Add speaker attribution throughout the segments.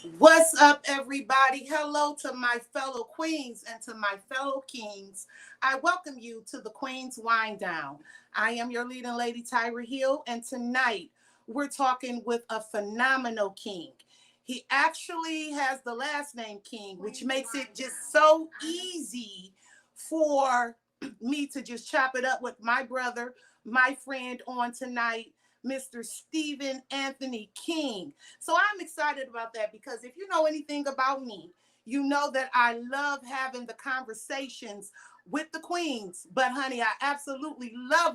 Speaker 1: What's up, everybody? Hello to my fellow queens and to my fellow kings. I welcome you to the Queen's Wind Down. I am your leading lady, Tyra Hill, and tonight we're talking with a phenomenal king. He actually has the last name King, which makes it just so easy for me to just chop it up with my brother, my friend on tonight, Mr. Stephen Anthony King. So I'm excited about that because if you know anything about me, you know that I love having the conversations with the queens. But honey, I absolutely love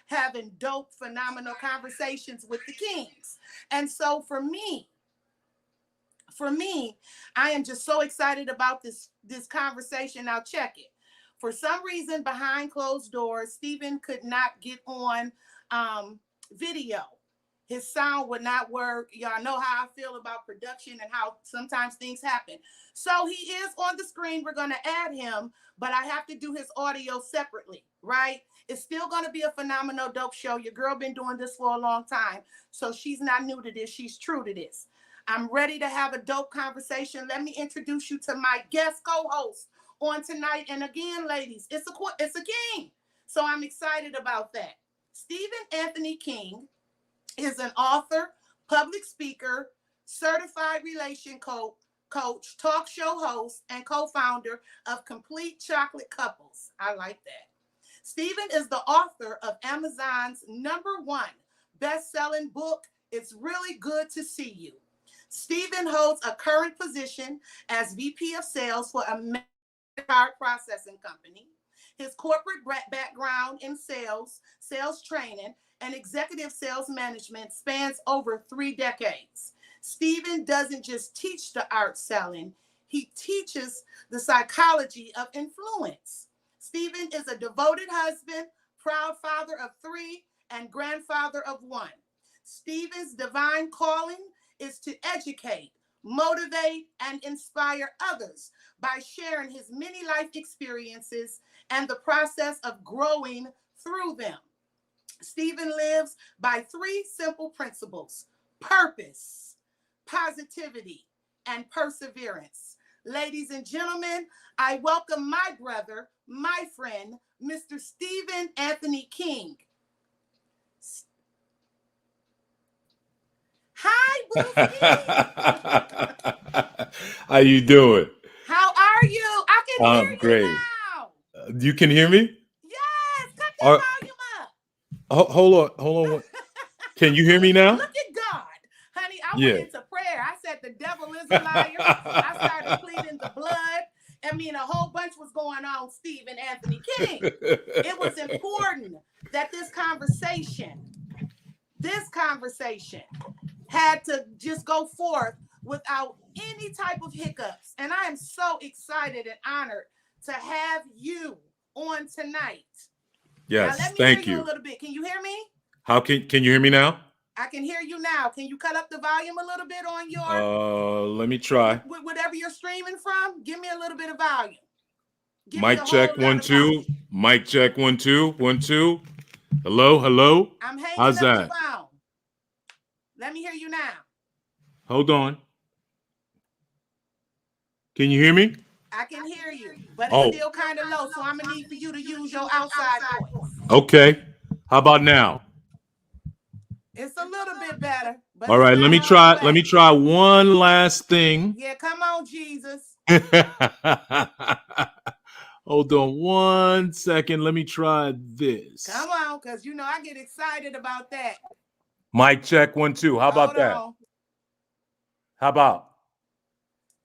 Speaker 1: having dope, phenomenal conversations with the kings. And so for me, I am just so excited about this conversation. Now check it. For some reason, behind closed doors, Stephen could not get on video. His sound would not work. Y'all know how I feel about production and how sometimes things happen. So he is on the screen. We're going to add him, but I have to do his audio separately, right? It's still going to be a phenomenal dope show. Your girl been doing this for a long time, so she's not new to this. She's true to this. I'm ready to have a dope conversation. Let me introduce you to my guest co-host on tonight. And again, ladies, it's a king. So I'm excited about that. Stephen Anthony King is an author, public speaker, certified coach, talk show host, and co-founder of Complete Chocolate Couples. I like that. Stephen is the author of Amazon's #1 best-selling book, It's Really Good to See You. Stephen holds a current position as VP of Sales for a card processing company. His corporate background in sales training, and executive sales management spans over 3 decades. Stephen doesn't just teach the art selling, he teaches the psychology of influence. Stephen is a devoted husband, proud father of 3, and grandfather of 1. Stephen's divine calling is to educate, motivate, and inspire others by sharing his many life experiences and the process of growing through them. Stephen lives by 3 simple principles: purpose, positivity, and perseverance. Ladies and gentlemen, I welcome my brother, my friend, Mr. Stephen Anthony King. Hi, Booski.
Speaker 2: How you doing?
Speaker 1: How are you? I can hear
Speaker 2: I'm
Speaker 1: you
Speaker 2: great.
Speaker 1: now.
Speaker 2: You can hear me?
Speaker 1: Yes, cut that
Speaker 2: Uh,
Speaker 1: volume up.
Speaker 2: hold on. Can you hear me now?
Speaker 1: Look at God. Honey, I went
Speaker 2: Yeah.
Speaker 1: into prayer. I said the devil is a liar. I started pleading the blood. I mean, a whole bunch was going on, Stephen Anthony King. It was important that this conversation had to just go forth without any type of hiccups. And I am so excited and honored to have you on tonight. Now, let
Speaker 2: Yes,
Speaker 1: me hear
Speaker 2: thank
Speaker 1: you a
Speaker 2: you.
Speaker 1: little bit. Can you hear me?
Speaker 2: How can you hear me now?
Speaker 1: I can hear you now. Can you cut up the volume a little bit on your
Speaker 2: Let me try.
Speaker 1: whatever you're streaming from? Give me a little bit of volume. Give me a
Speaker 2: Mic
Speaker 1: whole
Speaker 2: check
Speaker 1: lot
Speaker 2: one
Speaker 1: of
Speaker 2: two.
Speaker 1: volume.
Speaker 2: Mic check 1 2 1 2. Hello.
Speaker 1: I'm hanging
Speaker 2: How's
Speaker 1: up the
Speaker 2: that?
Speaker 1: phone. Let me hear you now.
Speaker 2: Hold on. Can you hear me?
Speaker 1: I can hear you, but it's
Speaker 2: Oh,
Speaker 1: still kind of low, so I'm gonna need for you to use your outside voice.
Speaker 2: okay. How about now?
Speaker 1: It's a little bit better, but
Speaker 2: All
Speaker 1: it's
Speaker 2: right. Let
Speaker 1: not
Speaker 2: me
Speaker 1: all the
Speaker 2: try. Let me
Speaker 1: way.
Speaker 2: try one last thing.
Speaker 1: Yeah, come on, Jesus.
Speaker 2: Hold on 1 second. Let me try this.
Speaker 1: Come on, because you know I get excited about that.
Speaker 2: Mic check 1 2. How about
Speaker 1: Hold
Speaker 2: that?
Speaker 1: on.
Speaker 2: How about?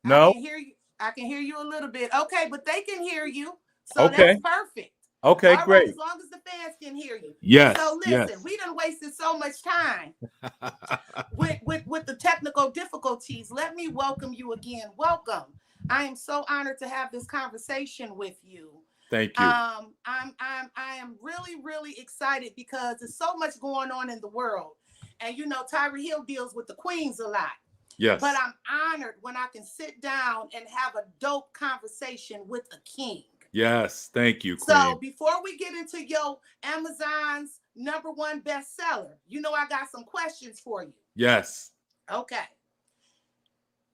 Speaker 1: I
Speaker 2: No?
Speaker 1: can hear you. I can hear you a little bit. Okay, but they can hear you. So that's
Speaker 2: Okay.
Speaker 1: perfect.
Speaker 2: Okay,
Speaker 1: All right,
Speaker 2: great.
Speaker 1: as long as the fans can hear you.
Speaker 2: Yes.
Speaker 1: So listen,
Speaker 2: Yes.
Speaker 1: we done wasted so much time with the technical difficulties. Let me welcome you again. Welcome. I am so honored to have this conversation with you.
Speaker 2: Thank you.
Speaker 1: I am really excited because there's so much going on in the world. And you know, Tyra Hill deals with the queens a lot. But
Speaker 2: Yes.
Speaker 1: I'm honored when I can sit down and have a dope conversation with a king.
Speaker 2: Yes. Thank you,
Speaker 1: So
Speaker 2: Queen.
Speaker 1: before we get into your Amazon's #1 bestseller, you know I got some questions for you.
Speaker 2: Yes.
Speaker 1: Okay.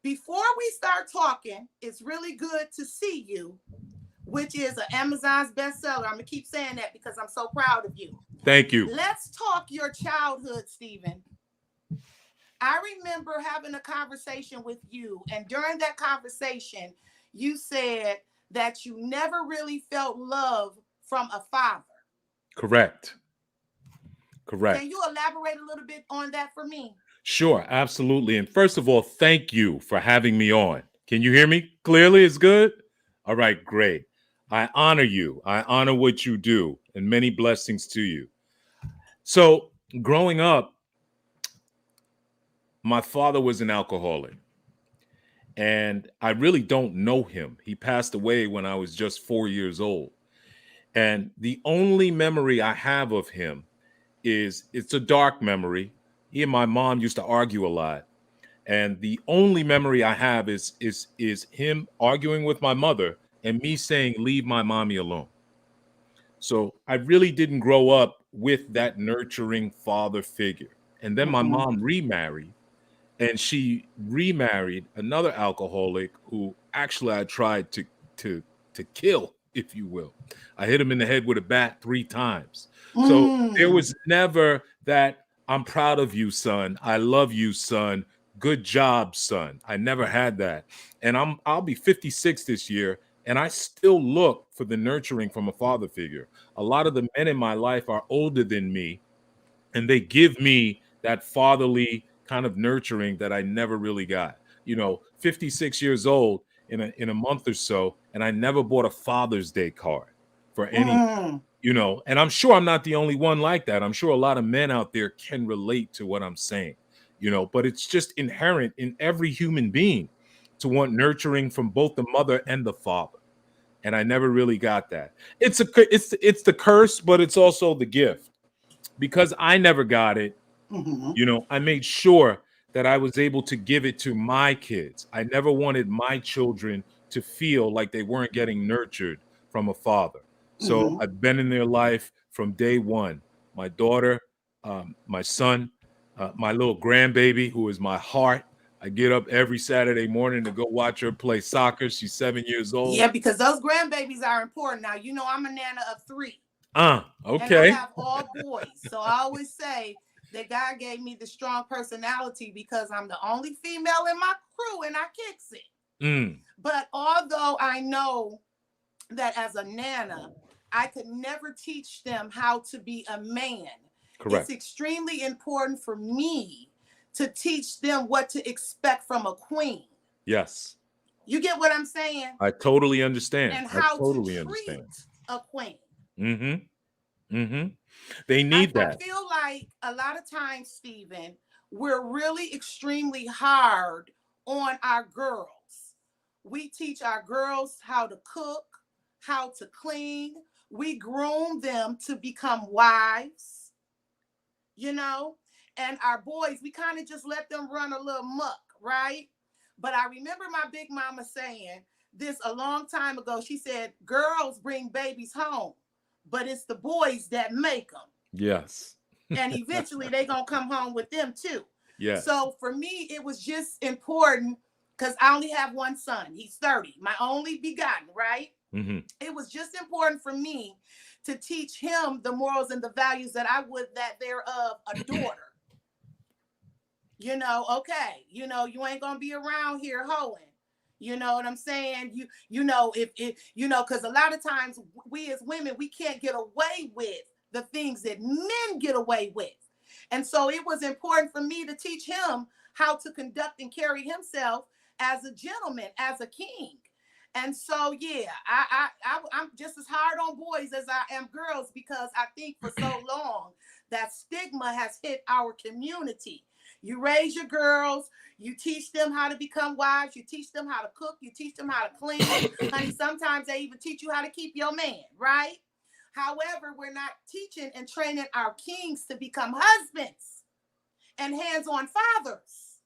Speaker 1: Before we start talking, it's really good to see you, which is an Amazon's bestseller. I'm going to keep saying that because I'm so proud of you.
Speaker 2: Thank you.
Speaker 1: Let's talk your childhood, Stephen. I remember having a conversation with you, and during that conversation, you said that you never really felt love from a father.
Speaker 2: Correct. Correct.
Speaker 1: Can you elaborate a little bit on that for me?
Speaker 2: Sure, absolutely. And first of all, thank you for having me on. Can you hear me clearly? It's good? All right, great. I honor you. I honor what you do, and many blessings to you. So, growing up, my father was an alcoholic, and I really don't know him. He passed away when I was just 4 years old. And the only memory I have of him is it's a dark memory. He and my mom used to argue a lot. And the only memory I have is him arguing with my mother and me saying, "Leave my mommy alone." So I really didn't grow up with that nurturing father figure. And then my mom remarried, and she remarried another alcoholic who actually I tried to kill, if you will. I hit him in the head with a bat 3 times. So there was never that, "I'm proud of you, son. I love you, son. Good job, son." I never had that. And I'll be 56 this year, and I still look for the nurturing from a father figure. A lot of the men in my life are older than me, and they give me that fatherly kind of nurturing that I never really got. 56 years old in a month or so, and I never bought a Father's Day card for any, and I'm sure I'm not the only one like that. I'm sure a lot of men out there can relate to what I'm saying, but it's just inherent in every human being to want nurturing from both the mother and the father. And I never really got that. It's the curse, but it's also the gift. Because I never got it, I made sure that I was able to give it to my kids. I never wanted my children to feel like they weren't getting nurtured from a father. So I've been in their life from day one. My daughter, my son, my little grandbaby, who is my heart. I get up every Saturday morning to go watch her play soccer. She's 7 years old.
Speaker 1: Yeah, because those grandbabies are important. Now, I'm a nana of 3.
Speaker 2: Okay.
Speaker 1: And I have all boys. So I always say that God gave me the strong personality because I'm the only female in my crew and I kicks it. But although I know that as a nana, I could never teach them how to be a man.
Speaker 2: Correct.
Speaker 1: It's extremely important for me to teach them what to expect from a queen.
Speaker 2: Yes.
Speaker 1: You get what I'm saying?
Speaker 2: I totally understand.
Speaker 1: And how
Speaker 2: to
Speaker 1: treat a queen.
Speaker 2: They need that.
Speaker 1: I feel like a lot of times, Stephen, we're really extremely hard on our girls. We teach our girls how to cook, how to clean. We groom them to become wives, and our boys, we kind of just let them run a little muck, right? But I remember my big mama saying this a long time ago. She said, girls bring babies home, but it's the boys that make them.
Speaker 2: Yes.
Speaker 1: And eventually they're going to come home with them too.
Speaker 2: Yes.
Speaker 1: So for me, it was just important because I only have one son. He's 30, my only begotten, right? It was just important for me to teach him the morals and the values that I would that thereof a daughter. Okay, you ain't gonna be around here hoeing. You know what I'm saying? Because a lot of times we as women, we can't get away with the things that men get away with. And so it was important for me to teach him how to conduct and carry himself as a gentleman, as a king. And so, yeah, I'm just as hard on boys as I am girls because I think for so long that stigma has hit our community. You raise your girls, you teach them how to become wives, you teach them how to cook, you teach them how to clean. Honey, sometimes they even teach you how to keep your man, right? However, we're not teaching and training our kings to become husbands and hands-on fathers.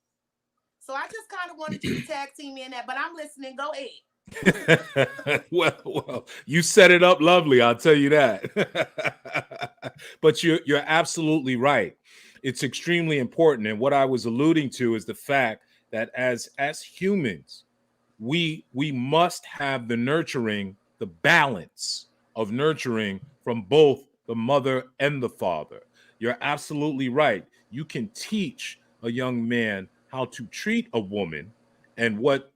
Speaker 1: So I just kind of wanted you to tag team me in that, but I'm listening. Go ahead.
Speaker 2: well, you set it up lovely, I'll tell you that. But you're absolutely right. It's extremely important. And what I was alluding to is the fact that as humans, we must have the nurturing, the balance of nurturing from both the mother and the father. You're absolutely right. You can teach a young man how to treat a woman and what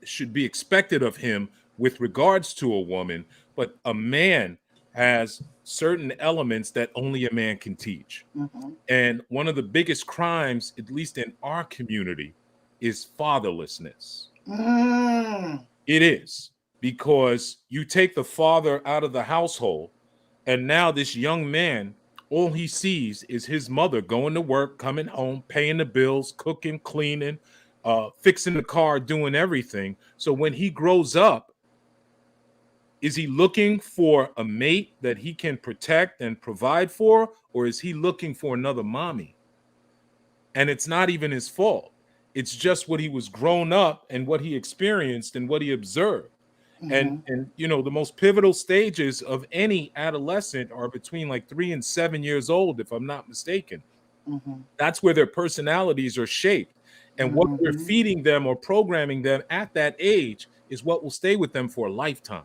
Speaker 2: should be expected of him with regards to a woman, but a man has certain elements that only a man can teach.
Speaker 1: Mm-hmm.
Speaker 2: And one of the biggest crimes, at least in our community, is fatherlessness.
Speaker 1: Mm.
Speaker 2: It is, because you take the father out of the household, and now this young man, all he sees is his mother going to work, coming home, paying the bills, cooking, cleaning, fixing the car, doing everything. So when he grows up, is he looking for a mate that he can protect and provide for, or is he looking for another mommy? And it's not even his fault. It's just what he was grown up and what he experienced and what he observed.
Speaker 1: Mm-hmm.
Speaker 2: And you know, the most pivotal stages of any adolescent are between like 3 and 7 years old, if I'm not mistaken.
Speaker 1: Mm-hmm.
Speaker 2: That's where their personalities are shaped. And what we're
Speaker 1: Mm-hmm.
Speaker 2: feeding them or programming them at that age is what will stay with them for a lifetime.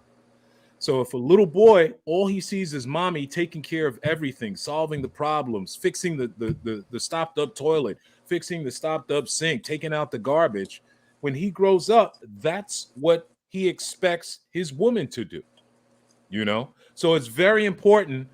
Speaker 2: So if a little boy, all he sees is mommy taking care of everything, solving the problems, fixing the stopped up toilet, fixing the stopped up sink, taking out the garbage, when he grows up, that's what he expects his woman to do, you know? So it's very important,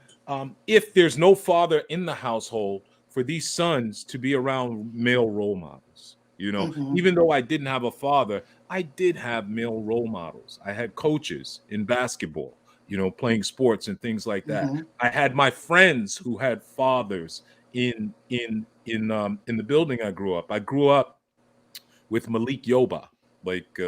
Speaker 2: if there's no father in the household, for these sons to be around male role models. You know,
Speaker 1: Mm-hmm.
Speaker 2: even though I didn't have a father, I did have male role models. I had coaches in basketball, you know, playing sports and things like that.
Speaker 1: Mm-hmm.
Speaker 2: I had my friends who had fathers in the building I grew up. I grew up with Malik Yoba. Like,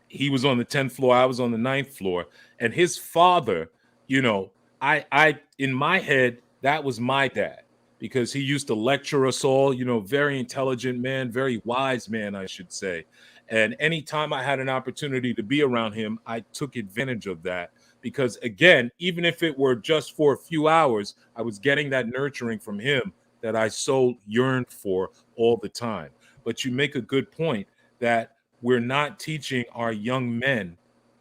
Speaker 2: he was on the 10th floor, I was on the ninth floor, and his father, you know, I in my head, that was my dad, because he used to lecture us all, you know, very intelligent man, very wise man, I should say. And anytime I had an opportunity to be around him, I took advantage of that, because again, even if it were just for a few hours, I was getting that nurturing from him that I so yearned for all the time. But you make a good point that we're not teaching our young men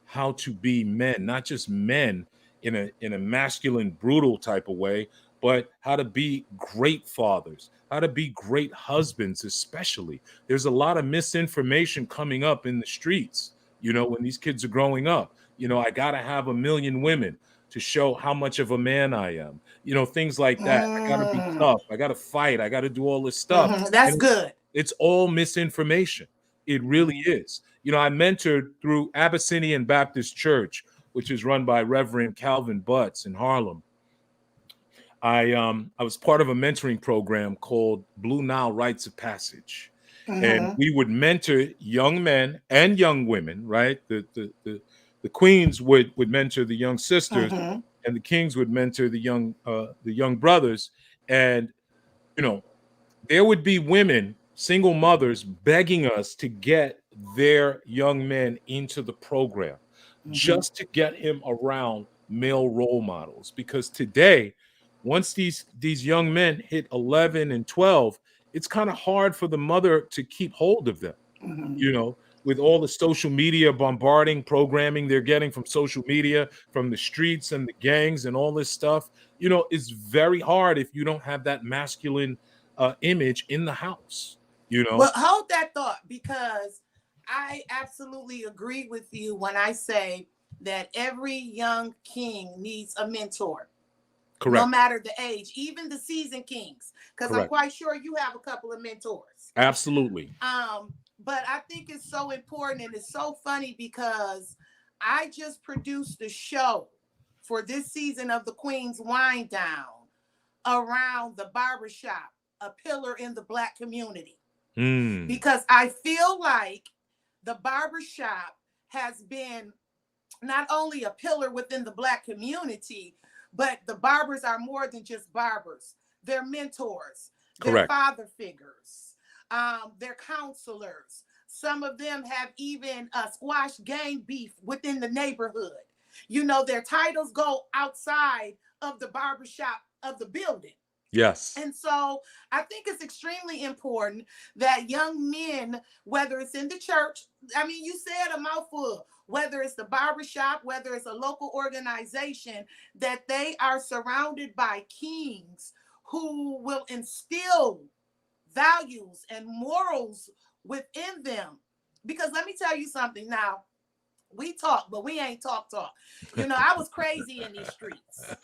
Speaker 2: how to be men, not just men in a masculine, brutal type of way, but how to be great fathers, how to be great husbands, especially. There's a lot of misinformation coming up in the streets, you know, when these kids are growing up. You know, I gotta have a million women to show how much of a man I am. You know, things like that. I gotta be
Speaker 1: Mm.
Speaker 2: tough. I gotta fight. I gotta do all this stuff.
Speaker 1: Mm-hmm. That's
Speaker 2: And
Speaker 1: good.
Speaker 2: it's all misinformation. It really
Speaker 1: Mm-hmm.
Speaker 2: is. You know, I mentored through Abyssinian Baptist Church, which is run by Reverend Calvin Butts in Harlem. I was part of a mentoring program called Blue Nile Rites of Passage. And
Speaker 1: Mm-hmm.
Speaker 2: we would mentor young men and young women, right? The queens would mentor the young sisters,
Speaker 1: Mm-hmm.
Speaker 2: and the kings would mentor the young brothers. And you know, there would be women, single mothers, begging us to get their young men into the program,
Speaker 1: Mm-hmm.
Speaker 2: just to get him around male role models. Because today, once these young men hit 11 and 12, it's kind of hard for the mother to keep hold of them,
Speaker 1: Mm-hmm.
Speaker 2: you know, with all the social media bombarding programming they're getting from social media, from the streets and the gangs and all this stuff. You know, it's very hard if you don't have that masculine image in the house, you know.
Speaker 1: Well, hold that thought, because I absolutely agree with you when I say that every young king needs a mentor, no
Speaker 2: Correct.
Speaker 1: matter the age, even the seasoned kings, because I'm
Speaker 2: Correct.
Speaker 1: quite sure you have a couple of mentors.
Speaker 2: Absolutely.
Speaker 1: But I think it's so important, and it's so funny because I just produced a show for this season of the Queen's Wind Down around the barbershop, a pillar in the Black community,
Speaker 2: Mm,
Speaker 1: because I feel like the barbershop has been not only a pillar within the Black community, but the barbers are more than just barbers. They're mentors, they're
Speaker 2: correct.
Speaker 1: father figures, they're counselors. Some of them have even squashed gang beef within the neighborhood. You know, their titles go outside of the barbershop of the building.
Speaker 2: Yes.
Speaker 1: And so I think it's extremely important that young men, whether it's in the church, I mean, you said a mouthful, whether it's the barbershop, whether it's a local organization, that they are surrounded by kings who will instill values and morals within them. Because let me tell you something now. We talk, but we ain't talk. I was crazy in these streets.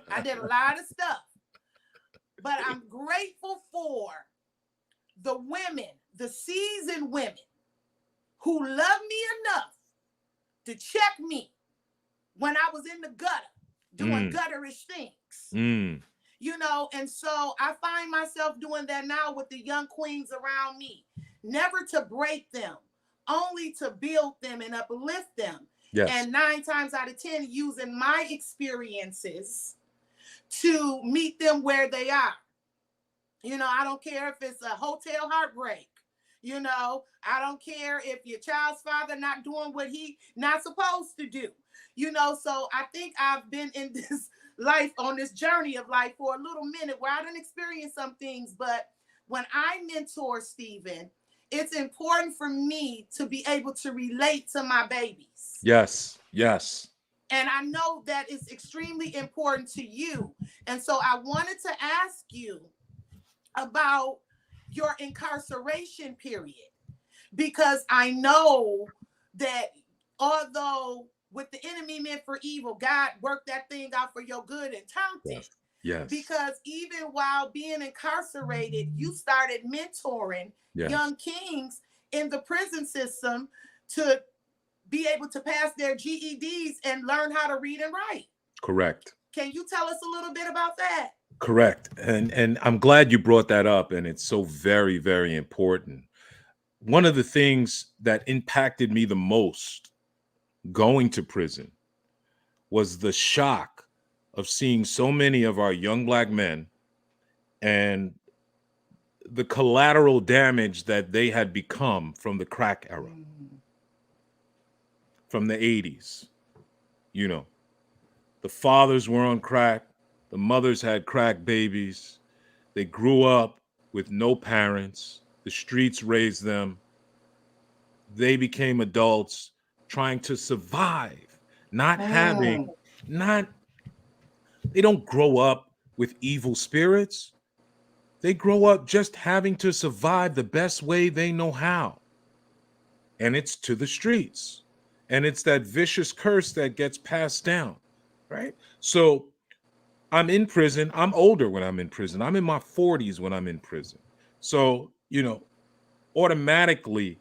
Speaker 1: I did a lot of stuff. But I'm grateful for the women, the seasoned women who love me enough to check me when I was in the gutter doing gutterish things. And so I find myself doing that now with the young queens around me. Never to break them, only to build them and uplift them.
Speaker 2: Yes.
Speaker 1: And 9 times out of 10, using my experiences to meet them where they are. I don't care if it's a hotel heartbreak. I don't care if your child's father not doing what he not supposed to do. So I think I've been in this life, on this journey of life for a little minute where I didn't experience some things. But when I mentor Stephen, it's important for me to be able to relate to my babies.
Speaker 2: Yes. Yes.
Speaker 1: And I know that is extremely important to you. And so I wanted to ask you about your incarceration period, because I know that although what the enemy meant for evil, God worked that thing out for your good and turned it.
Speaker 2: Yes.
Speaker 1: Because even while being incarcerated, you started mentoring young kings in the prison system to be able to pass their GEDs and learn how to read and write.
Speaker 2: Correct.
Speaker 1: Can you tell us a little bit about that?
Speaker 2: Correct. And I'm glad you brought that up, and it's so very, very important. One of the things that impacted me the most going to prison was the shock of seeing so many of our young Black men and the collateral damage that they had become from the crack era, from the 80s. The fathers were on crack. The mothers had crack babies. They grew up with no parents. The streets raised them. They became adults trying to survive, they don't grow up with evil spirits. They grow up just having to survive the best way they know how. And it's to the streets. And it's that vicious curse that gets passed down, right? So I'm in prison. I'm older when I'm in prison. I'm in my 40s when I'm in prison. So, automatically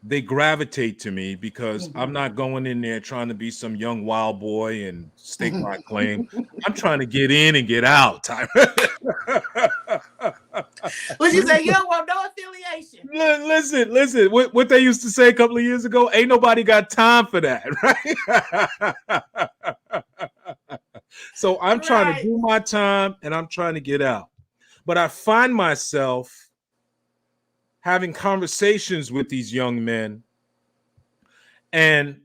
Speaker 2: they gravitate to me because I'm not going in there trying to be some young wild boy and stake my claim. I'm trying to get in and get out, Tyra.
Speaker 1: What you say? You don't want no affiliation.
Speaker 2: Listen. What they used to say a couple of years ago, ain't nobody got time for that, right? So I'm trying to do my time and I'm trying to get out. But I find myself having conversations with these young men, and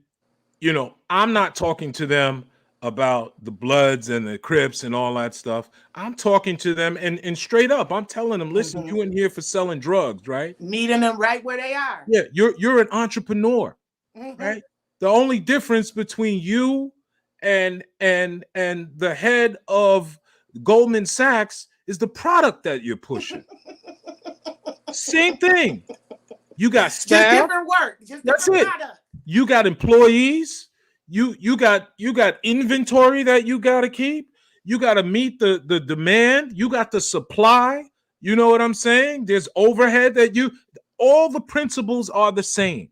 Speaker 2: I'm not talking to them about the Bloods and the Crips and all that stuff. I'm talking to them and straight up, I'm telling them, listen, you in here for selling drugs, right?
Speaker 1: Meeting them right where they are.
Speaker 2: Yeah, you're an entrepreneur, right? The only difference between you and the head of Goldman Sachs is the product that you're pushing. Same thing. You got staff.
Speaker 1: Just different work. Just
Speaker 2: That's
Speaker 1: different
Speaker 2: it.
Speaker 1: product.
Speaker 2: You got employees. You got inventory that you got to keep. You got to meet the demand. You got the supply. You know what I'm saying? There's overhead all the principles are the same.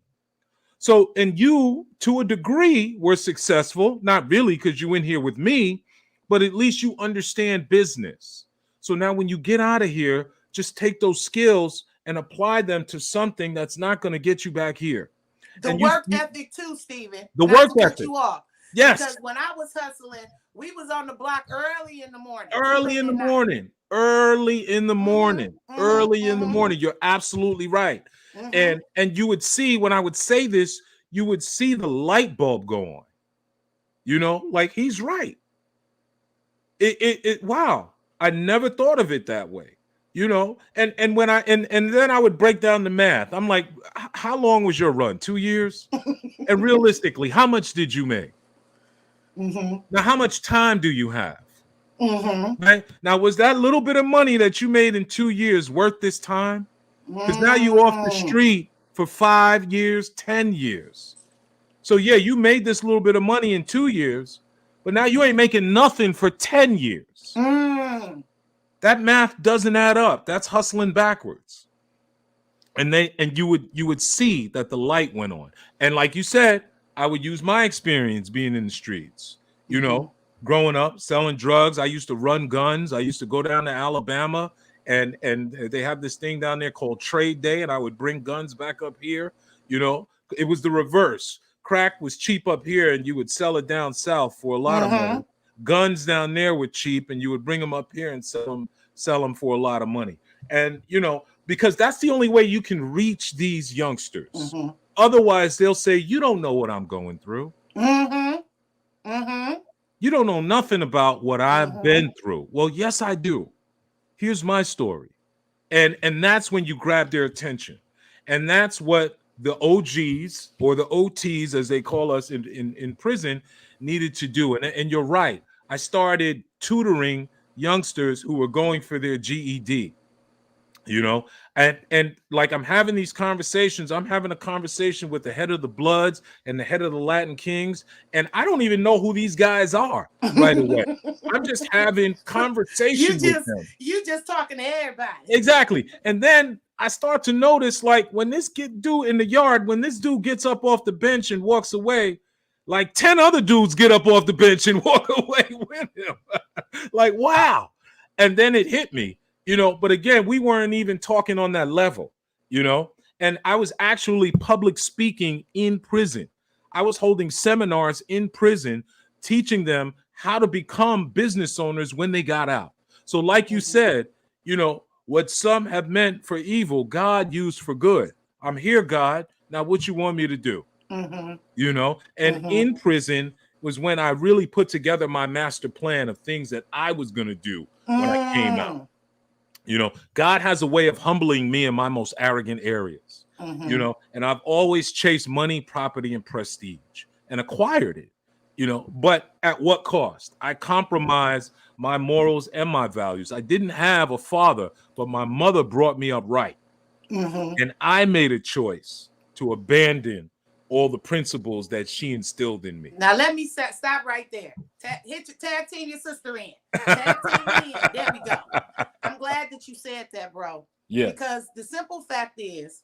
Speaker 2: So, and you, to a degree, were successful. Not really, because you in here with me, but at least you understand business. So now when you get out of here, just take those skills and apply them to something that's not going to get you back here.
Speaker 1: The work ethic too, Stephen.
Speaker 2: The work ethic.
Speaker 1: You off.
Speaker 2: Yes.
Speaker 1: Because when I was hustling, we was on the block early in the morning.
Speaker 2: Early in the morning. You're absolutely right. And you would see, when I would say this, you would see the light bulb go on. Like, he's right. Wow. I never thought of it that way, you know. And when and then I would break down the math. I'm like, how long was your run? 2 years? And realistically, how much did you make?
Speaker 1: Mm-hmm.
Speaker 2: Now, how much time do you have?
Speaker 1: Mm-hmm.
Speaker 2: Right? Now, was that little bit of money that you made in 2 years worth this time? Because now you off the
Speaker 1: Mm.
Speaker 2: street for 5 years, 10 years. So yeah, you made this little bit of money in 2 years, but now you ain't making nothing for 10 years.
Speaker 1: Mm.
Speaker 2: That math doesn't add up. That's hustling backwards. And you would see that the light went on. And like you said, I would use my experience being in the streets, you
Speaker 1: Mm-hmm.
Speaker 2: know, growing up selling drugs. I used to run guns. I used to go down to Alabama, and they have this thing down there called Trade Day, and I would bring guns back up here. You know, it was the reverse. Crack was cheap up here, and you would sell it down south for a lot of
Speaker 1: Mm-hmm.
Speaker 2: money. Guns down there were cheap, and you would bring them up here and sell them for a lot of money. And you know, because that's the only way you can reach these youngsters.
Speaker 1: Mm-hmm.
Speaker 2: Otherwise, they'll say, "You don't know what I'm going through.
Speaker 1: Mm-hmm. Mm-hmm.
Speaker 2: You don't know nothing about what I've
Speaker 1: Mm-hmm.
Speaker 2: been through." Well, yes, I do. Here's my story. And that's when you grab their attention. And that's what the OGs, or the OTs as they call us in prison, needed to do. And you're right. I started tutoring youngsters who were going for their GED, you know. And like, I'm having these conversations. I'm having a conversation with the head of the Bloods and the head of the Latin Kings, and I don't even know who these guys are right away. I'm just having
Speaker 1: you
Speaker 2: conversation with
Speaker 1: just
Speaker 2: them.
Speaker 1: you just talking to everybody.
Speaker 2: Exactly. And then I start to notice, like, when this dude in the yard, when this dude gets up off the bench and walks away, like 10 other dudes get up off the bench and walk away with him. Like, wow. And then it hit me, you know. But again, we weren't even talking on that level, you know. And I was actually public speaking in prison. I was holding seminars in prison, teaching them how to become business owners when they got out. So, like you said, you know, what some have meant for evil, God used for good. I'm here, God. Now, what you want me to do?
Speaker 1: Mm-hmm.
Speaker 2: You know, and
Speaker 1: Mm-hmm.
Speaker 2: in prison was when I really put together my master plan of things that I was going to do when I came out.
Speaker 1: Mm.
Speaker 2: You know, God has a way of humbling me in my most arrogant areas, you
Speaker 1: Mm-hmm.
Speaker 2: know, and I've always chased money, property, and prestige and acquired it, you know, but at what cost? I compromised my morals and my values. I didn't have a father, but my mother brought me up right.
Speaker 1: Mm-hmm.
Speaker 2: And I made a choice to abandon all the principles that she instilled in me.
Speaker 1: Now let me stop right there. Tag team your sister in. Tag team me in. There we go. I'm glad that you said that, bro.
Speaker 2: Yes.
Speaker 1: Because the simple fact is,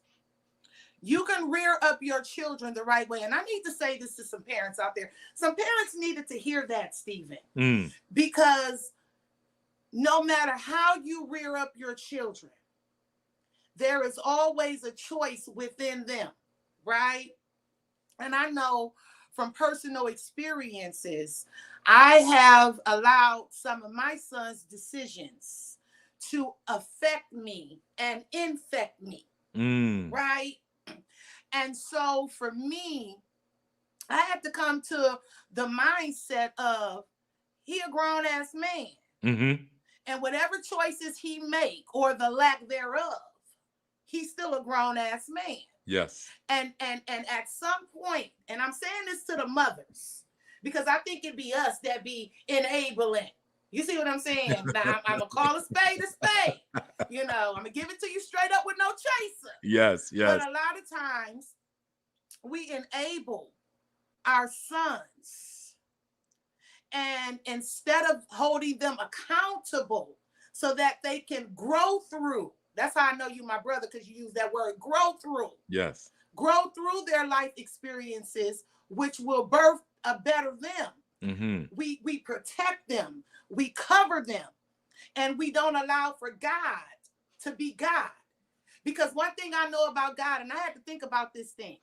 Speaker 1: you can rear up your children the right way. And I need to say this to some parents out there. Some parents needed to hear that, Stephen. Because no matter how you rear up your children, there is always a choice within them, right? And I know from personal experiences, I have allowed some of my son's decisions to affect me and infect me, right? And so for me, I had to come to the mindset of, he a grown ass man.
Speaker 2: Mm-hmm.
Speaker 1: And whatever choices he make, or the lack thereof, he's still a grown ass man.
Speaker 2: Yes.
Speaker 1: And at some point, and I'm saying this to the mothers, because I think it'd be us that be enabling. You see what I'm saying? Now I'm gonna call a spade a spade. You know, I'm gonna give it to you straight up with no chaser.
Speaker 2: Yes, yes.
Speaker 1: But a lot of times we enable our sons, and instead of holding them accountable so that they can grow through. That's how I know you, my brother, because you use that word, grow through.
Speaker 2: Yes.
Speaker 1: Grow through their life experiences, which will birth a better them.
Speaker 2: Mm-hmm.
Speaker 1: We protect them, we cover them, and we don't allow for God to be God. Because one thing I know about God, and I had to think about this thing.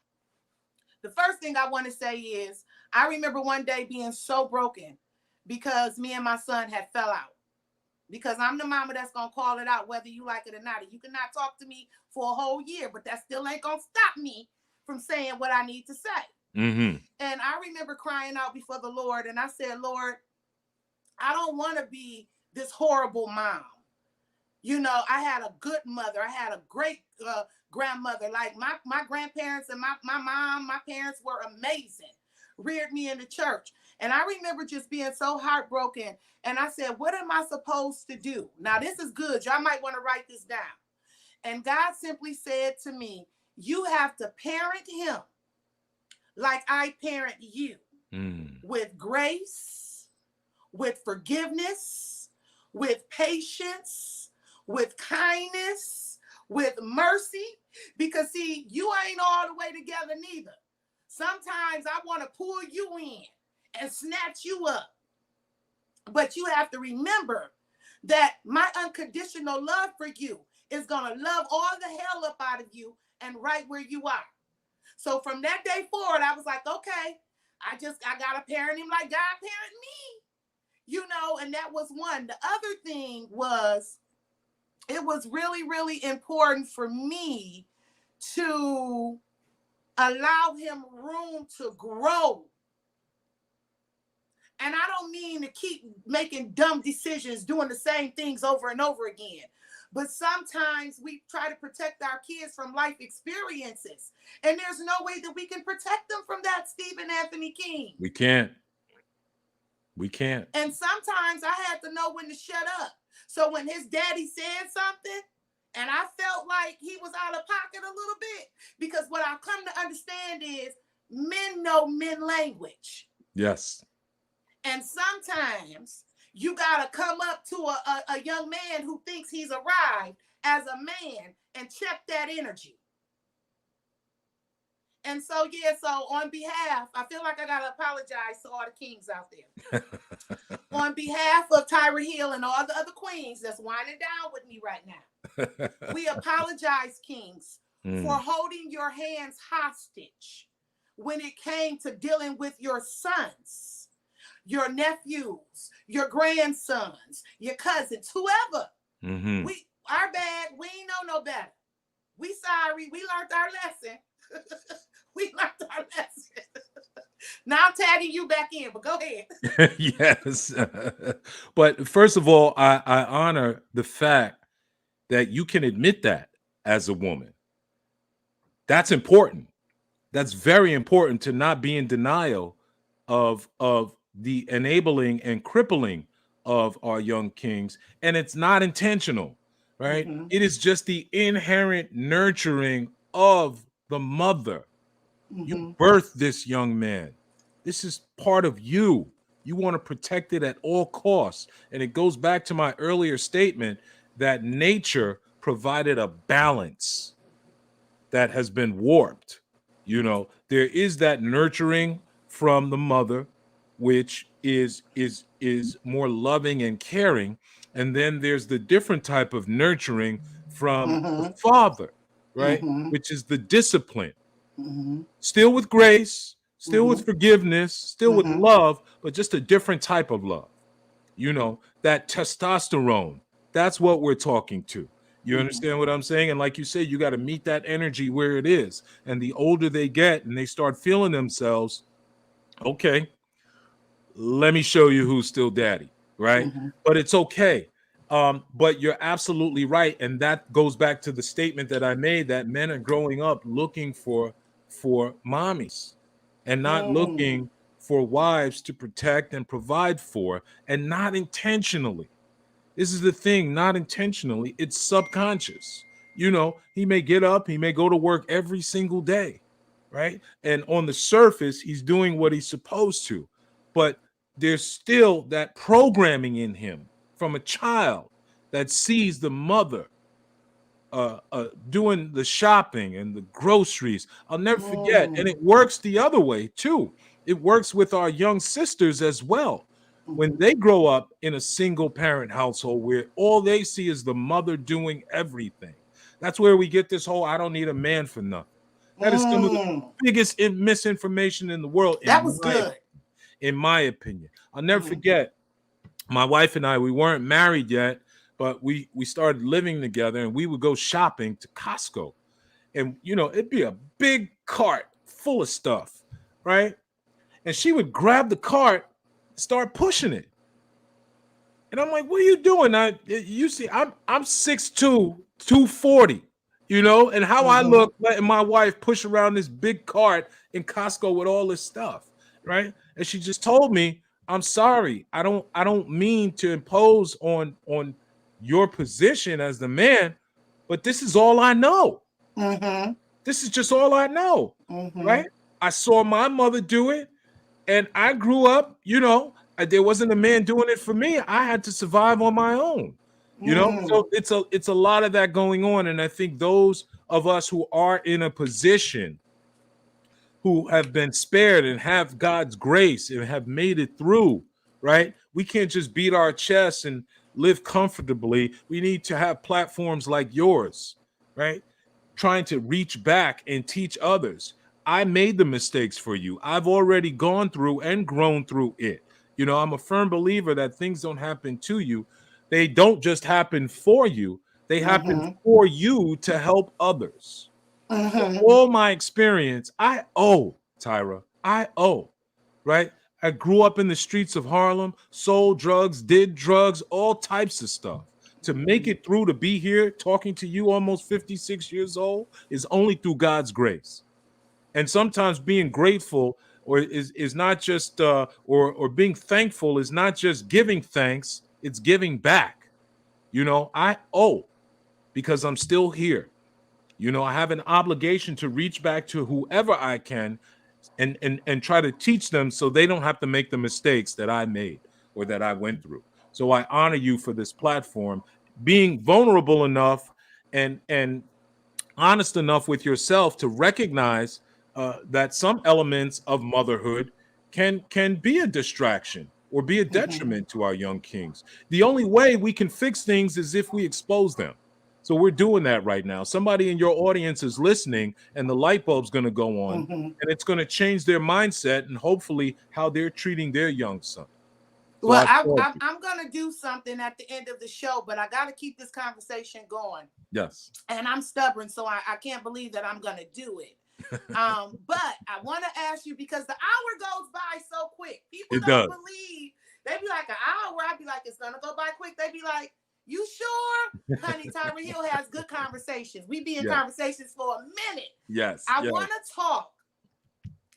Speaker 1: The first thing I want to say is, I remember one day being so broken because me and my son had fell out. Because I'm the mama that's going to call it out whether you like it or not. And you cannot talk to me for a whole year, but that still ain't going to stop me from saying what I need to say.
Speaker 2: Mm-hmm.
Speaker 1: And I remember crying out before the Lord, and I said, Lord, I don't want to be this horrible mom. You know, I had a good mother. I had a great grandmother. Like my grandparents and my mom, my parents were amazing. Reared me in the church. And I remember just being so heartbroken. And I said, what am I supposed to do? Now, this is good. Y'all might want to write this down. And God simply said to me, you have to parent him like I parent you, with grace, with forgiveness, with patience, with kindness, with mercy. Because see, you ain't all the way together neither. Sometimes I want to pull you in and snatch you up. But you have to remember that my unconditional love for you is going to love all the hell up out of you and right where you are. So from that day forward, I was like, okay, I got to parent him like God parent me, you know, and that was one. The other thing was, it was really, really important for me to allow him room to grow. And I don't mean to keep making dumb decisions, doing the same things over and over again. But sometimes we try to protect our kids from life experiences. And there's no way that we can protect them from that, Stephen Anthony King.
Speaker 2: We can't. We can't.
Speaker 1: And sometimes I had to know when to shut up. So when his daddy said something, and I felt like he was out of pocket a little bit, because what I've come to understand is men know men language.
Speaker 2: Yes.
Speaker 1: And sometimes you got to come up to a young man who thinks he's arrived as a man and check that energy. And so, yeah, so on behalf, I feel like I got to apologize to all the kings out there. On behalf of Tyra Hill and all the other queens that's winding down with me right now, we apologize, kings, for holding your hands hostage when it came to dealing with your sons, your nephews, your grandsons, your cousins, whoever. Our bad, we ain't know no better. We sorry, we learned our lesson. We learned our lesson. Now I'm tagging you back in, but go ahead.
Speaker 2: Yes. But first of all, I honor the fact that you can admit that as a woman. That's important. That's very important, to not be in denial of the enabling and crippling of our young kings. And it's not intentional, right? It is just the inherent nurturing of the mother. You birthed this young man. This is part of you. You want to protect it at all costs. And it goes back to my earlier statement that nature provided a balance that has been warped. You know, there is that nurturing from the mother, which is more loving and caring. And then there's the different type of nurturing from the father, right? Which is the discipline. Still with grace, still with forgiveness, still with love, but just a different type of love. You know, that testosterone, that's what we're talking to. You understand what I'm saying? And like you said, you got to meet that energy where it is. And the older they get and they start feeling themselves, okay, let me show you who's still daddy, right? But it's okay. But you're absolutely right. And that goes back to the statement that I made, that men are growing up looking for mommies and not looking for wives to protect and provide for, and not intentionally. This is the thing, not intentionally. It's subconscious. You know, he may get up, he may go to work every single day, right? And on the surface, he's doing what he's supposed to. But there's still that programming in him from a child that sees the mother doing the shopping and the groceries. I'll never forget. And it works the other way too. It works with our young sisters as well. When they grow up in a single parent household where all they see is the mother doing everything, that's where we get this whole "I don't need a man for nothing." That is some of the biggest misinformation in the world.
Speaker 1: That was good.
Speaker 2: In my opinion. I'll never forget, my wife and I, we weren't married yet, but we started living together, and we would go shopping to Costco. And, you know, it'd be a big cart full of stuff, right? And she would grab the cart, start pushing it. And I'm like, what are you doing? You see, I'm 6'2", 240, you know, and how I
Speaker 1: Mm-hmm.
Speaker 2: look letting my wife push around this big cart in Costco with all this stuff, right? And she just told me, I'm sorry. I don't mean to impose on your position as the man, but this is all I know.
Speaker 1: Mm-hmm.
Speaker 2: This is just all I know,
Speaker 1: Mm-hmm.
Speaker 2: right? I saw my mother do it, and I grew up, you know, there wasn't a man doing it for me. I had to survive on my own, you know.
Speaker 1: Mm-hmm.
Speaker 2: So it's a lot of that going on, and I think those of us who are in a position, who have been spared and have God's grace and have made it through, right? We can't just beat our chests and live comfortably. We need to have platforms like yours, right? Trying to reach back and teach others. I made the mistakes for you. I've already gone through and grown through it. You know, I'm a firm believer that things don't happen to you. They don't just happen for you. They happen
Speaker 1: Mm-hmm.
Speaker 2: for you to help others. So
Speaker 1: Mm-hmm.
Speaker 2: all my experience, I owe, Tyra. I owe, right? I grew up in the streets of Harlem, sold drugs, did drugs, all types of stuff. To make it through, to be here talking to you almost 56 years old is only through God's grace. And sometimes being grateful or is not just or being thankful is not just giving thanks, it's giving back. You know, I owe because I'm still here. You know, I have an obligation to reach back to whoever I can and try to teach them so they don't have to make the mistakes that I made or that I went through. So I honor you for this platform, being vulnerable enough and honest enough with yourself to recognize that some elements of motherhood can be a distraction or be a
Speaker 1: Mm-hmm.
Speaker 2: detriment to our young kings. The only way we can fix things is if we expose them. So we're doing that right now. Somebody in your audience is listening, and the light bulb's going to go on,
Speaker 1: Mm-hmm.
Speaker 2: and it's going to change their mindset and hopefully how they're treating their young son. So
Speaker 1: Well,
Speaker 2: I applaud you.
Speaker 1: I'm gonna do something at the end of the show, but I got to keep this conversation going,
Speaker 2: Yes,
Speaker 1: and I'm stubborn, so I can't believe that I'm gonna do it. But I want to ask you because the hour goes by so quick. People
Speaker 2: it
Speaker 1: don't
Speaker 2: does.
Speaker 1: believe. They be like an hour. I'd be like, it's gonna go by quick. They be like, you sure? Honey, Tyra Hill has good conversations. We be in
Speaker 2: Yes,
Speaker 1: conversations for a minute.
Speaker 2: yes,
Speaker 1: I
Speaker 2: yes,
Speaker 1: want to talk.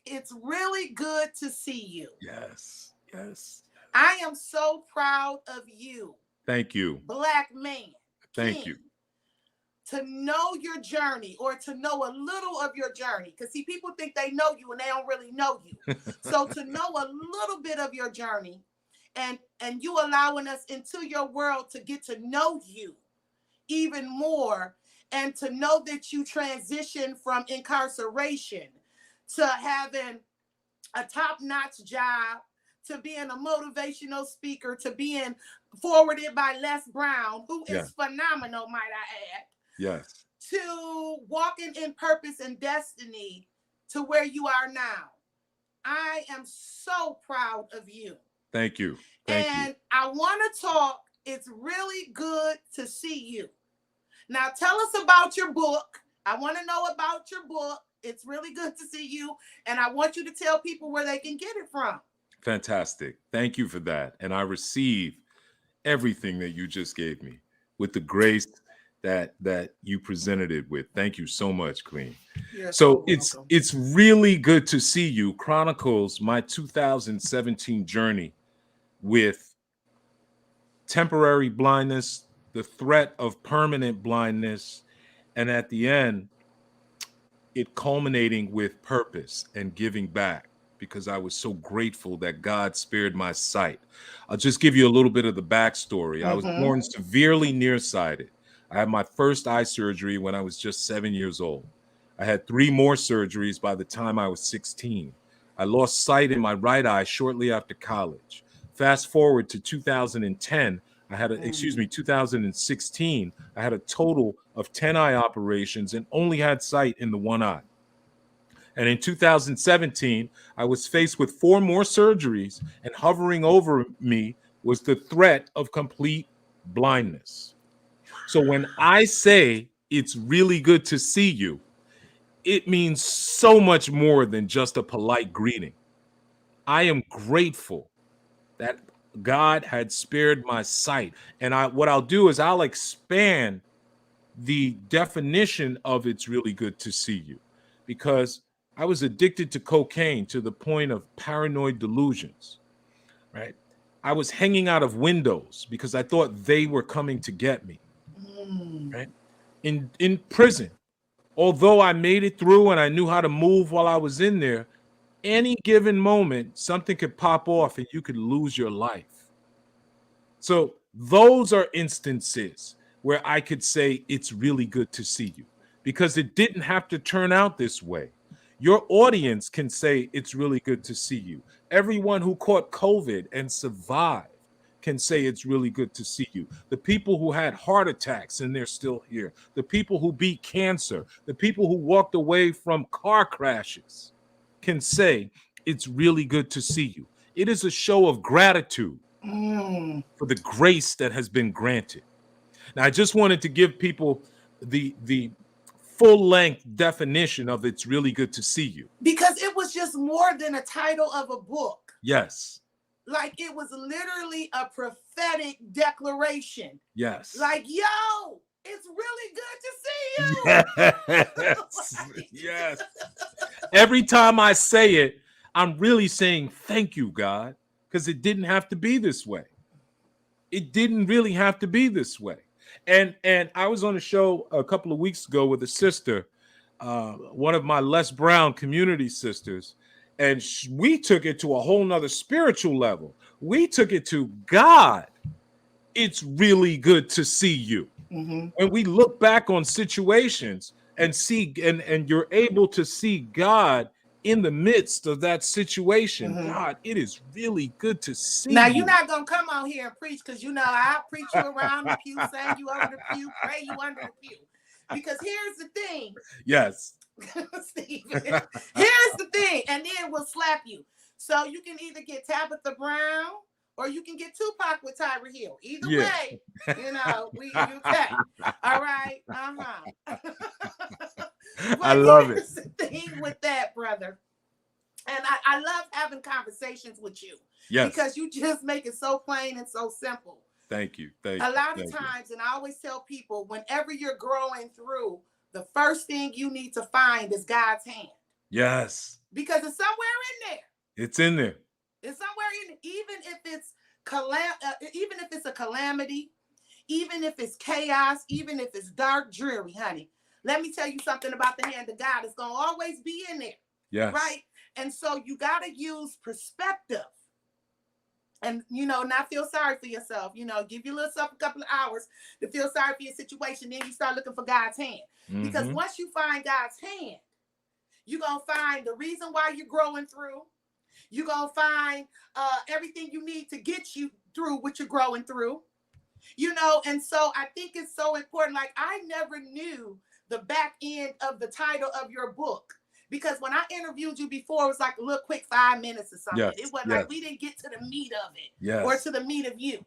Speaker 1: It's really good to see you.
Speaker 2: yes, yes.
Speaker 1: I am so proud of you,
Speaker 2: Thank you.
Speaker 1: Black man,
Speaker 2: Thank
Speaker 1: King,
Speaker 2: you.
Speaker 1: to know your journey or to know a little of your journey. Because, see, people think they know you and they don't really know you. So, to know a little bit of your journey and you allowing us into your world to get to know you even more and to know that you transition from incarceration to having a top-notch job, to being a motivational speaker, to being forwarded by Les Brown, who
Speaker 2: Yeah.
Speaker 1: is phenomenal, might I add,
Speaker 2: Yes.
Speaker 1: to walking in purpose and destiny to where you are now. I am so proud of you.
Speaker 2: Thank you. Thank you.
Speaker 1: And I want to talk. It's really good to see you. Now, tell us about your book. I want to know about your book. It's really good to see you. And I want you to tell people where they can get it from.
Speaker 2: Fantastic. Thank you for that. And I receive everything that you just gave me with the grace that you presented it with. Thank you so much, Queen.
Speaker 1: You're so
Speaker 2: So
Speaker 1: welcome.
Speaker 2: it's really good to see you chronicles my 2017 journey with temporary blindness, the threat of permanent blindness, and at the end, it culminating with purpose and giving back because I was so grateful that God spared my sight. I'll just give you a little bit of the backstory. I was
Speaker 1: Mm-hmm.
Speaker 2: born severely nearsighted. I had my first eye surgery when I was just 7 years old. I had 3 more surgeries by the time I was 16. I lost sight in my right eye shortly after college. Fast forward to 2010, 2016, I had a total of 10 eye operations and only had sight in the one eye. And in 2017, I was faced with 4 more surgeries, and hovering over me was the threat of complete blindness. So when I say it's really good to see you, it means so much more than just a polite greeting. I am grateful that God had spared my sight. And what I'll do is I'll expand the definition of "it's really good to see you," because I was addicted to cocaine to the point of paranoid delusions, right? I was hanging out of windows because I thought they were coming to get me, right? In prison, although I made it through and I knew how to move while I was in there, any given moment, something could pop off and you could lose your life. So those are instances where I could say it's really good to see you, because it didn't have to turn out this way. Your audience can say it's really good to see you. Everyone who caught COVID and survived can say it's really good to see you. The people who had heart attacks and they're still here, the people who beat cancer, the people who walked away from car crashes can say it's really good to see you. It is a show of gratitude for the grace that has been granted. Now, I just wanted to give people the full length definition of "it's really good to see you,"
Speaker 1: because it was just more than a title of a book.
Speaker 2: Yes.
Speaker 1: Like, it was literally a prophetic declaration.
Speaker 2: Yes.
Speaker 1: Like, yo, it's really good to see you.
Speaker 2: Yes. Yes. Every time I say it, I'm really saying thank you, God, because it didn't have to be this way. It didn't really have to be this way. And I was on a show a couple of weeks ago with a sister, one of my Les Brown community sisters, and we took it to a whole nother spiritual level. We took it to God. It's really good to see you. When we look back on situations and see, and you're able to see God in the midst of that situation, God, it is really good to see
Speaker 1: Now,
Speaker 2: you.
Speaker 1: you're not going to come out here and preach, because you know I'll preach you around the pew, send you over the pew, pray you under the pew. Because here's the thing.
Speaker 2: Yes.
Speaker 1: Stephen, here's the thing, and then we'll slap you. So you can either get Tabitha Brown or you can get Tupac with Tyra Hill. Either way, you know, you okay. All right.
Speaker 2: I love it.
Speaker 1: Here's the thing with that, brother. And I love having conversations with you.
Speaker 2: Yes.
Speaker 1: Because you just make it so plain and so simple.
Speaker 2: Thank you.
Speaker 1: A lot of times, and I always tell people, whenever you're growing through, the first thing you need to find is God's hand.
Speaker 2: Yes.
Speaker 1: Because it's somewhere in there.
Speaker 2: It's in there.
Speaker 1: It's somewhere in, even if it's a calamity, even if it's chaos, even if it's dark, dreary, honey. Let me tell you something about the hand of God. It's going to always be in there.
Speaker 2: Yes.
Speaker 1: Right? And so you got to use perspective. And, you know, not feel sorry for yourself. You know, give yourself a couple of hours to feel sorry for your situation. Then you start looking for God's hand. Because once you find God's hand, you're going to find the reason why you're growing through. You're going to find everything you need to get you through what you're growing through. You know, and so I think it's so important. Like, I never knew the back end of the title of your book. Because when I interviewed you before, it was like a little quick 5 minutes or something.
Speaker 2: Yes,
Speaker 1: it wasn't like we didn't get to the meat of it or to the meat of you.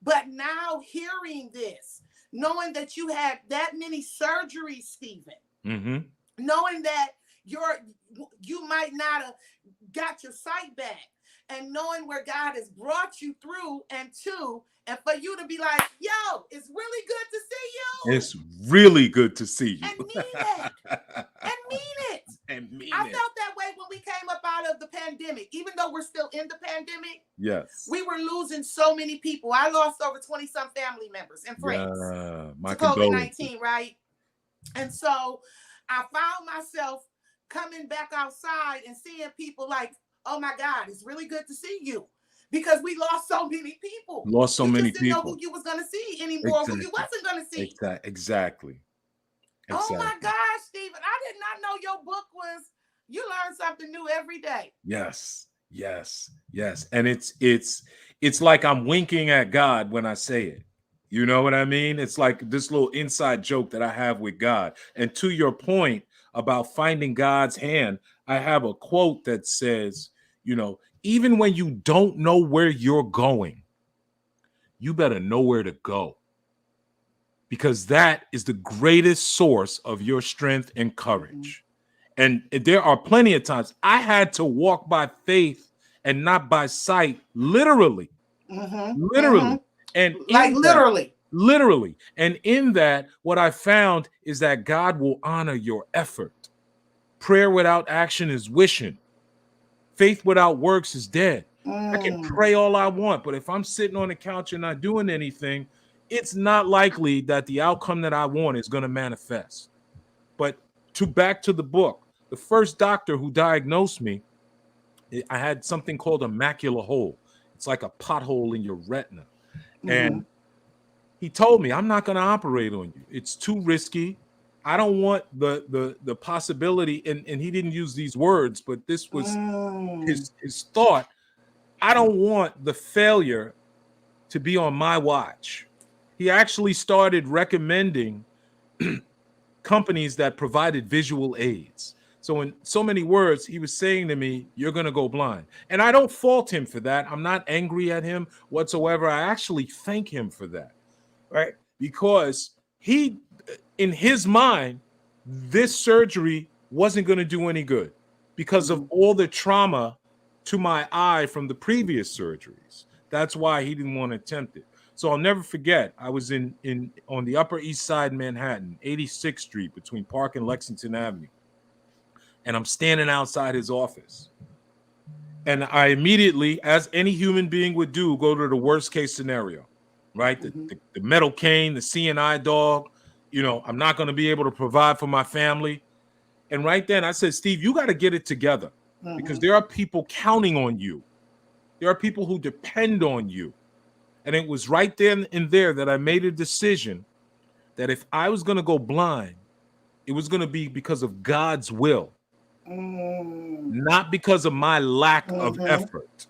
Speaker 1: But now hearing this, knowing that you had that many surgeries, Stephen, knowing that you might not have got your sight back, and knowing where God has brought you through and for you to be like, yo, it's really good to see you.
Speaker 2: It's really good to see you.
Speaker 1: And mean it. And mean it.
Speaker 2: And mean
Speaker 1: I
Speaker 2: it.
Speaker 1: felt that way when we came up out of the pandemic. Even though we're still in the pandemic,
Speaker 2: yes,
Speaker 1: we were losing so many people. I lost over 20-some family members and friends
Speaker 2: to
Speaker 1: COVID-19, right? And so I found myself coming back outside and seeing people like, oh my God, it's really good to see you. Because we lost so many people.
Speaker 2: Lost so many
Speaker 1: people. You didn't know who you was going to see anymore, who you wasn't going to see.
Speaker 2: Exactly.
Speaker 1: Oh my gosh, Stephen, I did not know your book was, you learn something new every day.
Speaker 2: Yes. And it's like I'm winking at God when I say it. You know what I mean? It's like this little inside joke that I have with God. And to your point about finding God's hand, I have a quote that says, you know, even when you don't know where you're going, you better know where to go. Because that is the greatest source of your strength and courage. And there are plenty of times I had to walk by faith and not by sight, literally. Literally. And
Speaker 1: Like
Speaker 2: in that,
Speaker 1: literally.
Speaker 2: literally. And in that, what I found is that God will honor your effort. Prayer without action is wishing. Faith without works is dead. I can pray all I want, but if I'm sitting on the couch and not doing anything, it's not likely that the outcome that I want is going to manifest. But back to the book, the first doctor who diagnosed me, I had something called a macular hole. It's like a pothole in your retina. And he told me, I'm not going to operate on you. It's too risky. I don't want the possibility, and he didn't use these words, but this was his thought. I don't want the failure to be on my watch. He actually started recommending companies that provided visual aids. So in so many words, he was saying to me, you're going to go blind. And I don't fault him for that. I'm not angry at him whatsoever. I actually thank him for that, right? Because he, in his mind, this surgery wasn't going to do any good because of all the trauma to my eye from the previous surgeries. That's why he didn't want to attempt it. So I'll never forget, I was on the Upper East Side, Manhattan, 86th Street, between Park and Lexington Avenue. And I'm standing outside his office. And I immediately, as any human being would do, go to the worst case scenario, right? The metal cane, the CNI dog, I'm not going to be able to provide for my family. And right then I said, Steve, you got to get it together because there are people counting on you. There are people who depend on you. And it was right then and there that I made a decision that if I was going to go blind, it was going to be because of God's will, not because of my lack of effort,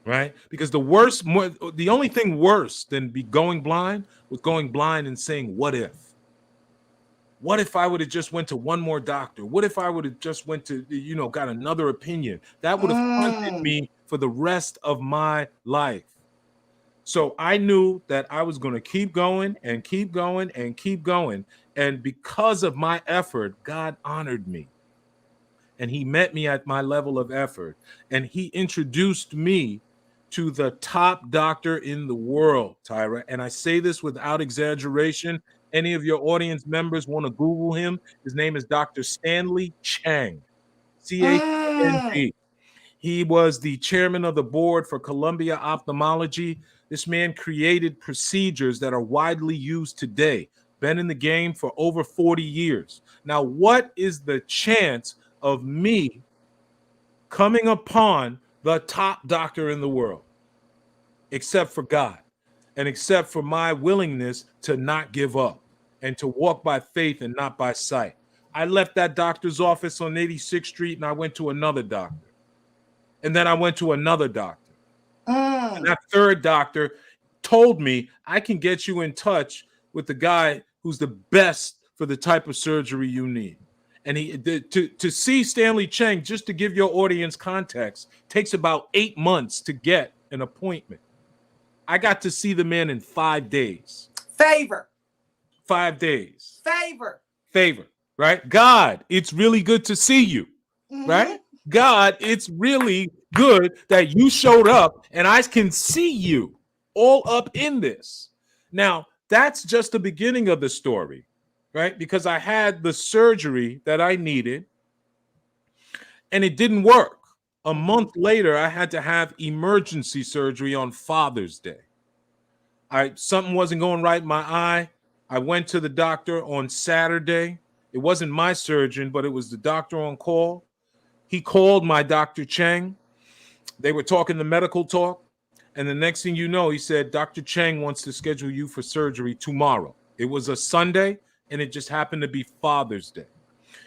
Speaker 2: right? Because the only thing worse than going blind was going blind and saying, what if? What if I would have just went to one more doctor? What if I would have just went to, got another opinion? That would have haunted me for the rest of my life. So I knew that I was going to keep going and keep going and keep going. And because of my effort, God honored me. And he met me at my level of effort. And he introduced me to the top doctor in the world, Tyra. And I say this without exaggeration. Any of your audience members want to Google him. His name is Dr. Stanley Chang, Chang. He was the chairman of the board for Columbia Ophthalmology. This man created procedures that are widely used today. Been in the game for over 40 years. Now, what is the chance of me coming upon the top doctor in the world? Except for God, and except for my willingness to not give up and to walk by faith and not by sight. I left that doctor's office on 86th Street and I went to another doctor. And then I went to another doctor. And that third doctor told me, I can get you in touch with the guy who's the best for the type of surgery you need. And to see Stanley Chang, just to give your audience context, takes about 8 months to get an appointment. I got to see the man in 5 days.
Speaker 1: Favor.
Speaker 2: 5 days.
Speaker 1: Favor.
Speaker 2: Right? God, it's really good to see you. Right? God, it's really good that you showed up and I can see you all up in this. Now, that's just the beginning of the story, right? Because I had the surgery that I needed and it didn't work. A month later, I had to have emergency surgery on Father's Day. Something wasn't going right in my eye. I went to the doctor on Saturday. It wasn't my surgeon, but it was the doctor on call. He called my Dr. Chang. They were talking the medical talk. And the next thing you know, he said, Dr. Chang wants to schedule you for surgery tomorrow. It was a Sunday, and it just happened to be Father's Day.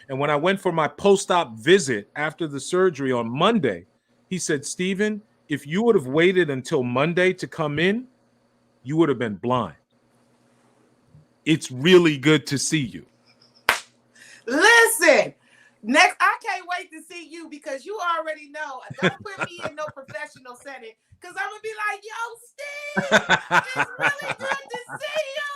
Speaker 2: And when I went for my post-op visit after the surgery on Monday, he said, Stephen, if you would have waited until Monday to come in, you would have been blind. It's really good to see you.
Speaker 1: Listen, next, I can't wait to see you because you already know. Don't put me in no professional setting because I'm going to be like, yo, Steve, it's really good to see you.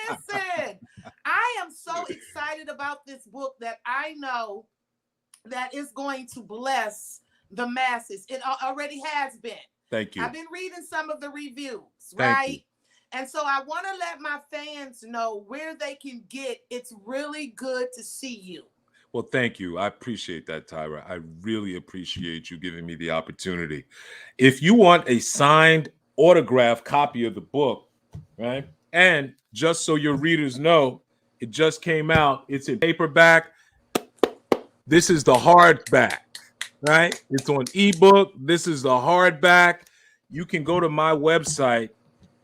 Speaker 1: Listen, I am so excited about this book that I know that is going to bless the masses. It already has been.
Speaker 2: Thank you.
Speaker 1: I've been reading some of the reviews,
Speaker 2: Thank
Speaker 1: right?
Speaker 2: you.
Speaker 1: And so I want to let my fans know where they can get It's Really Good to See You.
Speaker 2: Well, thank you. I appreciate that, Tyra. I really appreciate you giving me the opportunity. If you want a signed autographed copy of the book, right? And just so your readers know, it just came out. It's in paperback. This is the hardback, right? It's on ebook. This is the hardback. You can go to my website,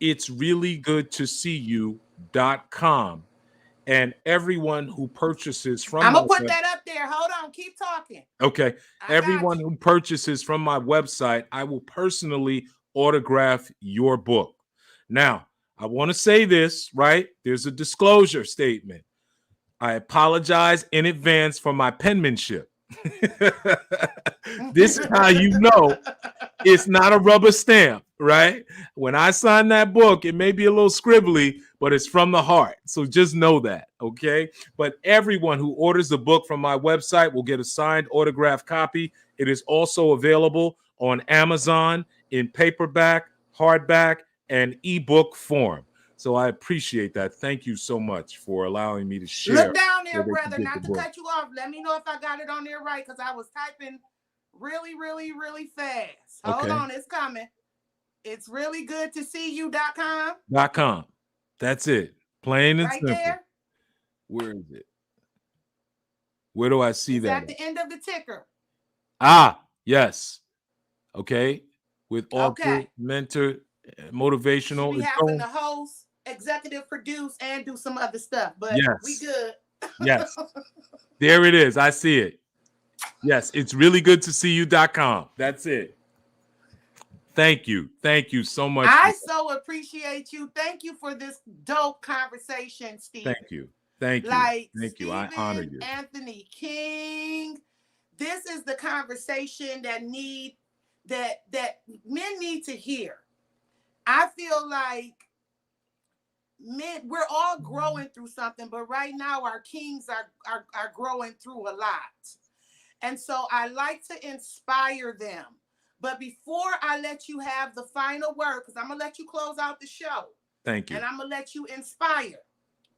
Speaker 2: itsreallygoodtosee.you.com. And everyone who purchases from
Speaker 1: I'm
Speaker 2: my
Speaker 1: going to put that up there. Hold on. Keep talking.
Speaker 2: Okay.
Speaker 1: I
Speaker 2: Everyone
Speaker 1: got you.
Speaker 2: who purchases from my website, I will personally autograph your book. Now, I want to say this, right? There's a disclosure statement. I apologize in advance for my penmanship. This is how you know it's not a rubber stamp, right? When I sign that book, it may be a little scribbly, but it's from the heart. So just know that, okay? But everyone who orders the book from my website will get a signed autographed copy. It is also available on Amazon in paperback, hardback, and ebook form. So I appreciate that. Thank you so much for allowing me to share.
Speaker 1: Look down there,
Speaker 2: so they can
Speaker 1: brother.
Speaker 2: get
Speaker 1: Not
Speaker 2: the
Speaker 1: to
Speaker 2: book.
Speaker 1: cut you off. Let me know if I got it on there right, because I was typing really, really, really fast. Hold
Speaker 2: Okay.
Speaker 1: on. It's coming. It's really good to see you.com.
Speaker 2: .com. That's it. Plain and
Speaker 1: Right
Speaker 2: simple.
Speaker 1: there.
Speaker 2: Where is it? Where do I see
Speaker 1: It's
Speaker 2: that?
Speaker 1: at the end of the ticker.
Speaker 2: Ah, yes. Okay. With author,
Speaker 1: Okay.
Speaker 2: mentor,
Speaker 1: Should
Speaker 2: motivational.
Speaker 1: be
Speaker 2: It's
Speaker 1: having
Speaker 2: going.
Speaker 1: the host, executive produce, and do some other stuff. But we
Speaker 2: Yes.
Speaker 1: good.
Speaker 2: Yes. There it is. I see it. Yes. It's really good to see you.com. That's it. Thank you. Thank you so much.
Speaker 1: I so appreciate you. Thank you for this dope conversation, Stephen.
Speaker 2: Thank you. Thank you.
Speaker 1: Like
Speaker 2: Thank you. I honor you.
Speaker 1: Anthony King. This is the conversation that men need to hear. I feel like men, we're all growing through something, but right now our kings are growing through a lot. And so I like to inspire them. But before I let you have the final word, because I'm going to let you close out the show.
Speaker 2: Thank you.
Speaker 1: And I'm going to let you inspire.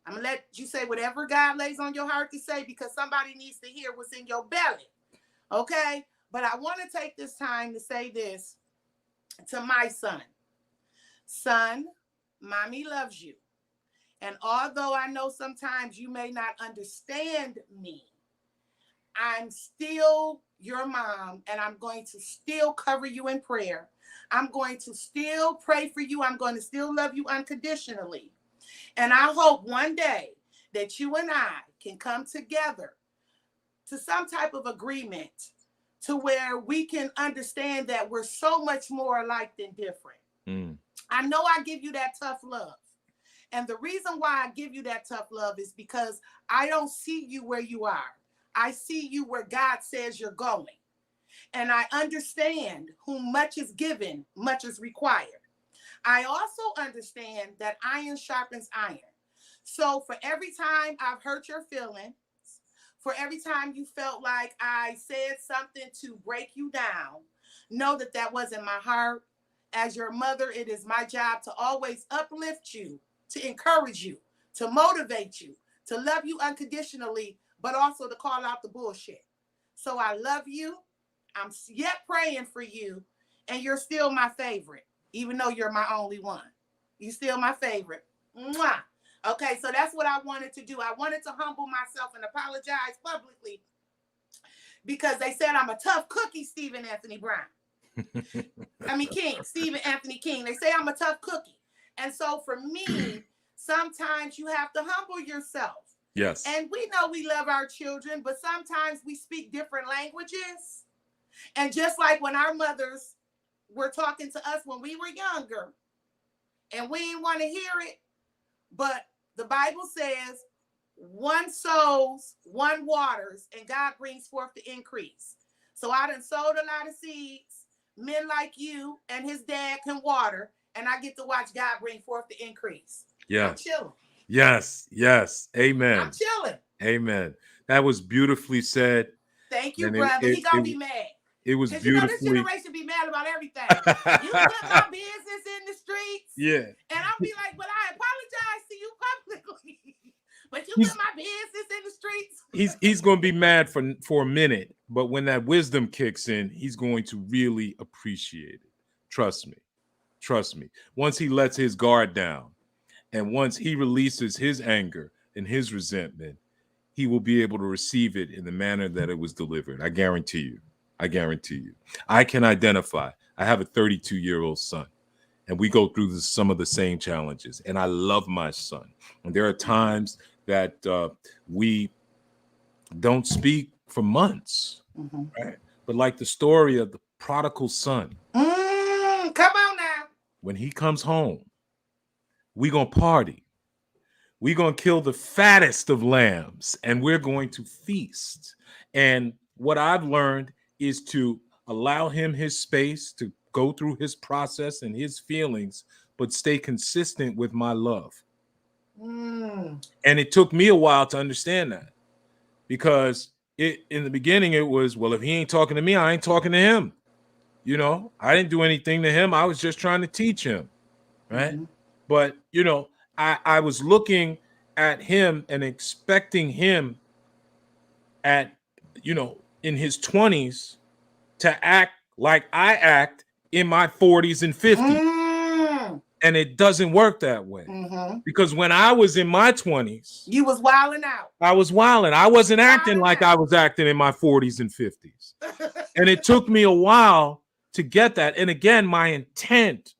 Speaker 1: I'm going to let you say whatever God lays on your heart to say, because somebody needs to hear what's in your belly. Okay? But I want to take this time to say this to my son. Son, mommy loves you. And although I know sometimes you may not understand me, I'm still your mom, and I'm going to still cover you in prayer. I'm going to still pray for you. I'm going to still love you unconditionally. And I hope one day that you and I can come together to some type of agreement to where we can understand that we're so much more alike than different. I know I give you that tough love. And the reason why I give you that tough love is because I don't see you where you are. I see you where God says you're going. And I understand whom much is given, much is required. I also understand that iron sharpens iron. So for every time I've hurt your feelings, for every time you felt like I said something to break you down, know that that wasn't my heart. As your mother, it is my job to always uplift you, to encourage you, to motivate you, to love you unconditionally, but also to call out the bullshit. So I love you. I'm yet praying for you. And you're still my favorite, even though you're my only one. You're still my favorite. Mwah. Okay, so that's what I wanted to do. I wanted to humble myself and apologize publicly because they said I'm a tough cookie, Stephen Anthony Brown. Stephen Anthony King. They say I'm a tough cookie. And so for me, sometimes you have to humble yourself.
Speaker 2: Yes.
Speaker 1: And we know we love our children, but sometimes we speak different languages. And just like when our mothers were talking to us when we were younger, and we didn't want to hear it, but the Bible says, one sows, one waters, and God brings forth the increase. So I done sowed a lot of seeds. Men like you and his dad can water, and I get to watch God bring forth the increase.
Speaker 2: Yeah.
Speaker 1: I'm chilling.
Speaker 2: Yes. Yes. Amen.
Speaker 1: I'm chilling.
Speaker 2: Amen. That was beautifully said.
Speaker 1: Thank you, brother. He gonna be mad.
Speaker 2: It was
Speaker 1: Because, you know, this
Speaker 2: beautifully.
Speaker 1: generation be mad about everything. You put my business in the streets.
Speaker 2: Yeah.
Speaker 1: And I'll be like, but I apologize to you publicly. But you
Speaker 2: He's
Speaker 1: put my business in the streets.
Speaker 2: he's going to be mad for a minute, but when that wisdom kicks in, he's going to really appreciate it. Trust me. Trust me. Once he lets his guard down and once he releases his anger and his resentment, he will be able to receive it in the manner that it was delivered. I guarantee you. I guarantee you. I can identify. I have a 32-year-old son, and we go through some of the same challenges. And I love my son. And there are times that we don't speak for months, right? But like the story of the prodigal son,
Speaker 1: Come on now.
Speaker 2: when he comes home, we gonna party. We're going to kill the fattest of lambs and we're going to feast. And what I've learned is to allow him his space to go through his process and his feelings, but stay consistent with my love. And it took me a while to understand that, because in the beginning it was, well, if he ain't talking to me, I ain't talking to him. You know, I didn't do anything to him. I was just trying to teach him. Right. But, you know, I was looking at him and expecting him at, you know, in his 20s to act like I act in my 40s and 50s. And it doesn't work that way. Because when I was in my 20s,
Speaker 1: you was wilding out.
Speaker 2: I was wilding. I wasn't acting like I was acting in my 40s and 50s. And it took me a while to get that. And again, my intent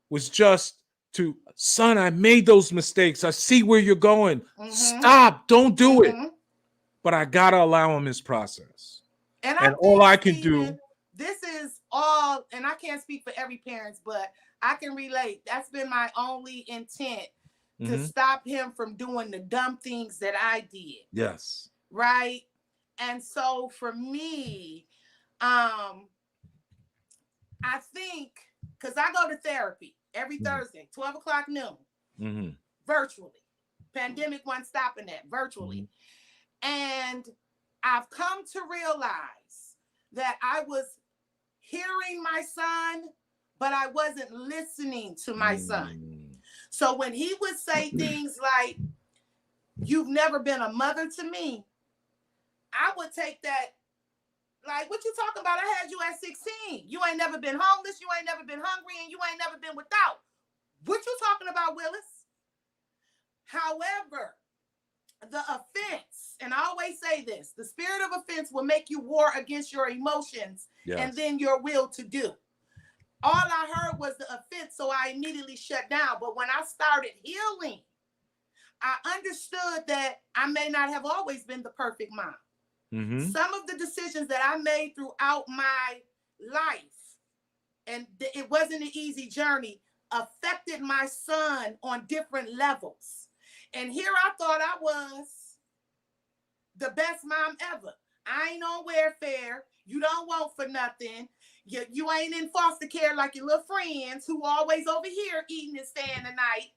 Speaker 2: was just to, son, I made those mistakes. I see where you're going. Stop. Don't do it. But I got to allow him his process. And all I can do.
Speaker 1: This is all, and I can't speak for every parent, but I can relate. That's been my only intent, to stop him from doing the dumb things that I did.
Speaker 2: Yes.
Speaker 1: Right. And so for me, I think, because I go to therapy every Thursday, 12 o'clock noon, virtually. Pandemic wasn't stopping that, virtually. And I've come to realize that I was hearing my son, but I wasn't listening to my son. So when he would say things like, you've never been a mother to me, I would take that like, what you talking about? I had you at 16. You ain't never been homeless. You ain't never been hungry. And you ain't never been without. What you talking about, Willis? However, the offense, and I always say this, the spirit of offense will make you war against your emotions and then your will to do. All I heard was the offense, so I immediately shut down. But when I started healing, I understood that I may not have always been the perfect mom. Some of the decisions that I made throughout my life, and it wasn't an easy journey, affected my son on different levels. And here I thought I was the best mom ever. I ain't on welfare. You don't want for nothing. You ain't in foster care like your little friends who always over here eating and staying the night.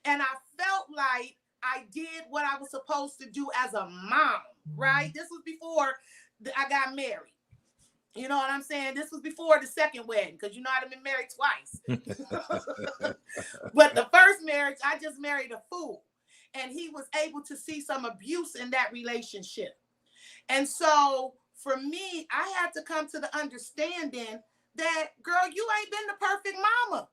Speaker 1: And I felt like I did what I was supposed to do as a mom, right? This was before I got married. You know what I'm saying? This was before the second wedding, because you know I've been married twice. But the first marriage, I just married a fool. And he was able to see some abuse in that relationship. And so for me, I had to come to the understanding that, girl, you ain't been the perfect mama.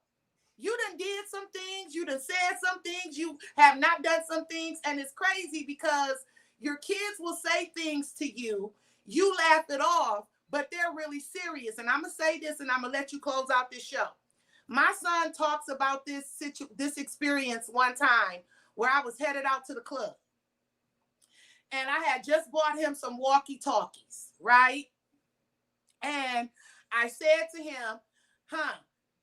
Speaker 1: You done did some things, you done said some things, you have not done some things. And it's crazy because your kids will say things to you, you laugh it off, but they're really serious. And I'm going to say this and I'm going to let you close out this show. My son talks about this experience one time where I was headed out to the club. And I had just bought him some walkie-talkies, right? And I said to him,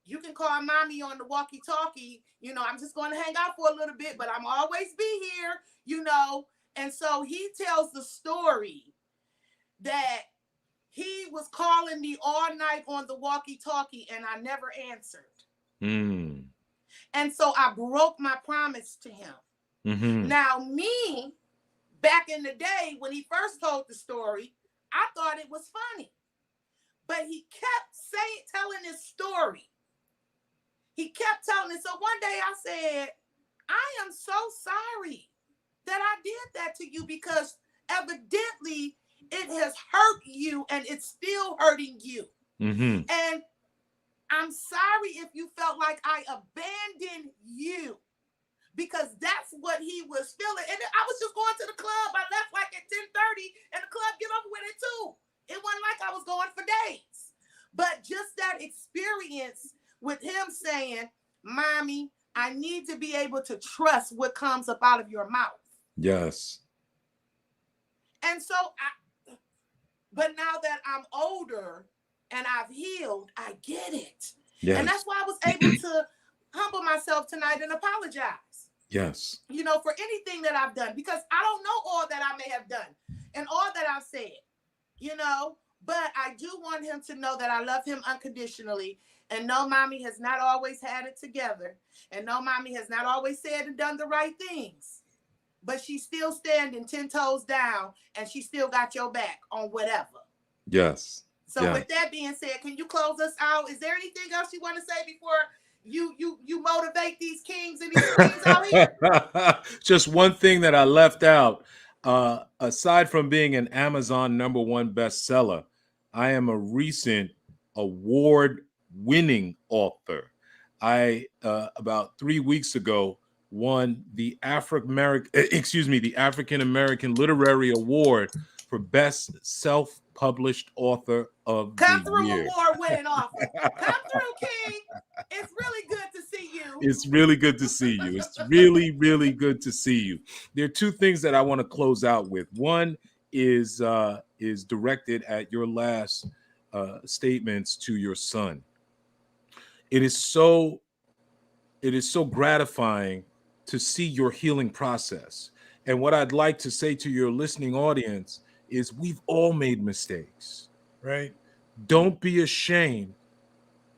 Speaker 1: you can call mommy on the walkie-talkie. You know, I'm just going to hang out for a little bit, but I'm always be here, you know. And so he tells the story that he was calling me all night on the walkie-talkie and I never answered. And so I broke my promise to him. Now, me, back in the day when he first told the story, I thought it was funny. But he kept telling his story. He kept telling it. So one day I said, I am so sorry that I did that to you, because evidently it has hurt you and it's still hurting you.
Speaker 2: Mm-hmm.
Speaker 1: And I'm sorry if you felt like I abandoned you, because that's what he was feeling. And I was just going to the club. I left like at 10:30 and the club get over with it too. It wasn't like I was going for days. But just that experience with him saying, Mommy, I need to be able to trust what comes up out of your mouth.
Speaker 2: Yes.
Speaker 1: And so, but now that I'm older and I've healed, I get it.
Speaker 2: Yes.
Speaker 1: And that's why I was able to humble myself tonight and apologize.
Speaker 2: Yes.
Speaker 1: You know, for anything that I've done, because I don't know all that I may have done and all that I've said, you know, but I do want him to know that I love him unconditionally. And no, Mommy has not always had it together. And no, Mommy has not always said and done the right things. But she's still standing 10 toes down, and she still got your back on whatever.
Speaker 2: Yes.
Speaker 1: So with that being said, can you close us out? Is there anything else you want to say before you motivate these kings and these queens out here?
Speaker 2: Just one thing that I left out. Aside from being an Amazon #1 bestseller, I am a recent award-winning author. I about 3 weeks ago won the African American Literary Award for Best Self-Published Author of
Speaker 1: Come
Speaker 2: the
Speaker 1: through,
Speaker 2: Year.
Speaker 1: award-winning author. Come through, King. It's really good to see you.
Speaker 2: It's really good to see you. It's really, really good to see you. There are two things that I want to close out with. One is directed at your last statements to your son. It is so gratifying to see your healing process. And what I'd like to say to your listening audience is, we've all made mistakes, right? Don't be ashamed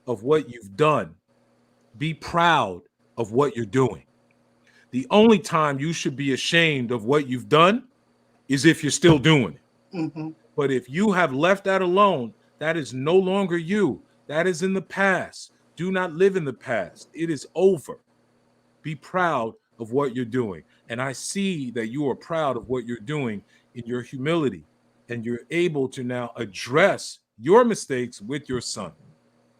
Speaker 2: of what you've done. Be proud of what you're doing. The only time you should be ashamed of what you've done is if you're still doing it.
Speaker 1: Mm-hmm.
Speaker 2: But if you have left that alone, that is no longer you. That is in the past. Do not live in the past. It is over. Be proud of what you're doing. And I see that you are proud of what you're doing in your humility, and you're able to now address your mistakes with your son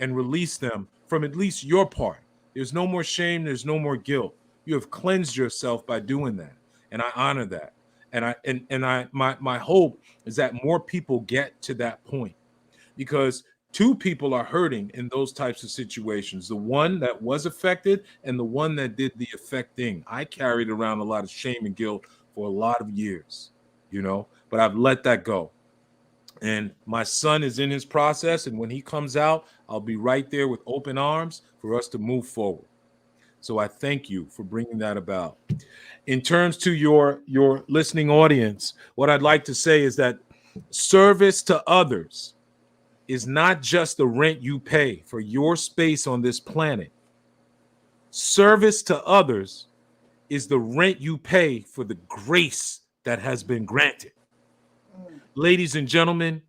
Speaker 2: and release them from at least your part. There's no more shame. There's no more guilt. You have cleansed yourself by doing that. And I honor that. And my hope is that more people get to that point, because two people are hurting in those types of situations. The one that was affected and the one that did the affecting. I carried around a lot of shame and guilt for a lot of years, but I've let that go. And my son is in his process, and when he comes out, I'll be right there with open arms for us to move forward. So I thank you for bringing that about. In terms to your listening audience, what I'd like to say is that service to others is not just the rent you pay for your space on this planet. Service to others is the rent you pay for the grace that has been granted. Ladies and gentlemen,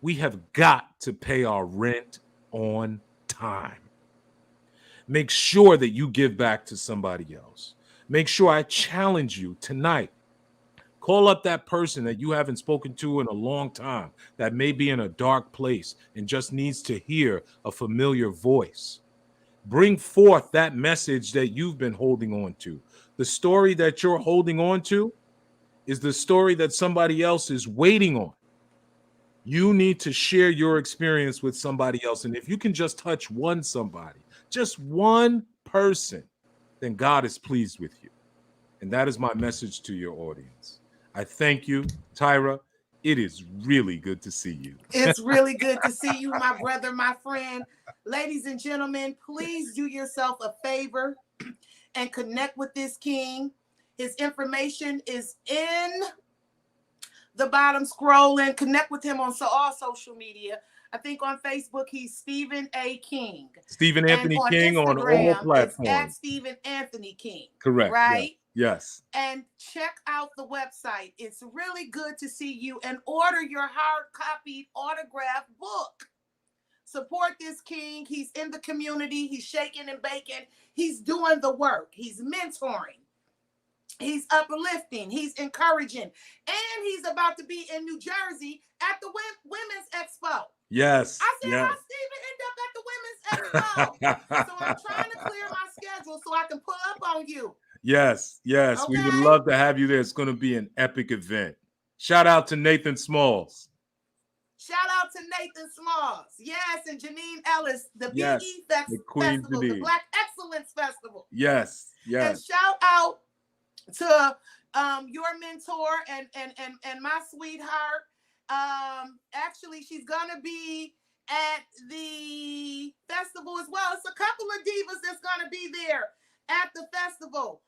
Speaker 2: we have got to pay our rent on time. Make sure that you give back to somebody else. Make sure I challenge you tonight. Call up that person that you haven't spoken to in a long time, that may be in a dark place and just needs to hear a familiar voice. Bring forth that message that you've been holding on to. The story that you're holding on to is the story that somebody else is waiting on. You need to share your experience with somebody else. And if you can just touch somebody, just one person, then God is pleased with you. And that is my message to your audience. I thank you, Tyra. It is really good to see you.
Speaker 1: It's really good to see you, my brother, my friend. Ladies and gentlemen, please do yourself a favor and connect with this king. His information is in the bottom scrolling. Connect with him on all social media. I think on Facebook, he's Stephen A. King.
Speaker 2: Stephen Anthony King on all platforms.
Speaker 1: It's at Stephen Anthony King.
Speaker 2: Correct.
Speaker 1: Right?
Speaker 2: Yes.
Speaker 1: And check out the website. It's really good to see you, and order your hard copied autographed book. Support this king. He's in the community. He's shaking and baking. He's doing the work. He's mentoring. He's uplifting. He's encouraging. And he's about to be in New Jersey at the Women's Expo.
Speaker 2: Yes.
Speaker 1: I said,
Speaker 2: Yes.
Speaker 1: how Stephen end up at the Women's Expo? So I'm trying to clear my schedule so I can pull up on you.
Speaker 2: Yes. Yes.
Speaker 1: Okay?
Speaker 2: We would love to have you there. It's going to be an epic event. Shout out to Nathan Smalls.
Speaker 1: Shout out to Nathan Smalls. Yes, and Janine Ellis, the
Speaker 2: Yes,
Speaker 1: BE
Speaker 2: the Queen
Speaker 1: Festival,
Speaker 2: Janine.
Speaker 1: the Black Excellence Festival.
Speaker 2: Yes.
Speaker 1: And
Speaker 2: Yes.
Speaker 1: shout out to your mentor and my sweetheart. Actually, she's gonna be at the festival as well. It's a couple of divas that's gonna be there at the festival.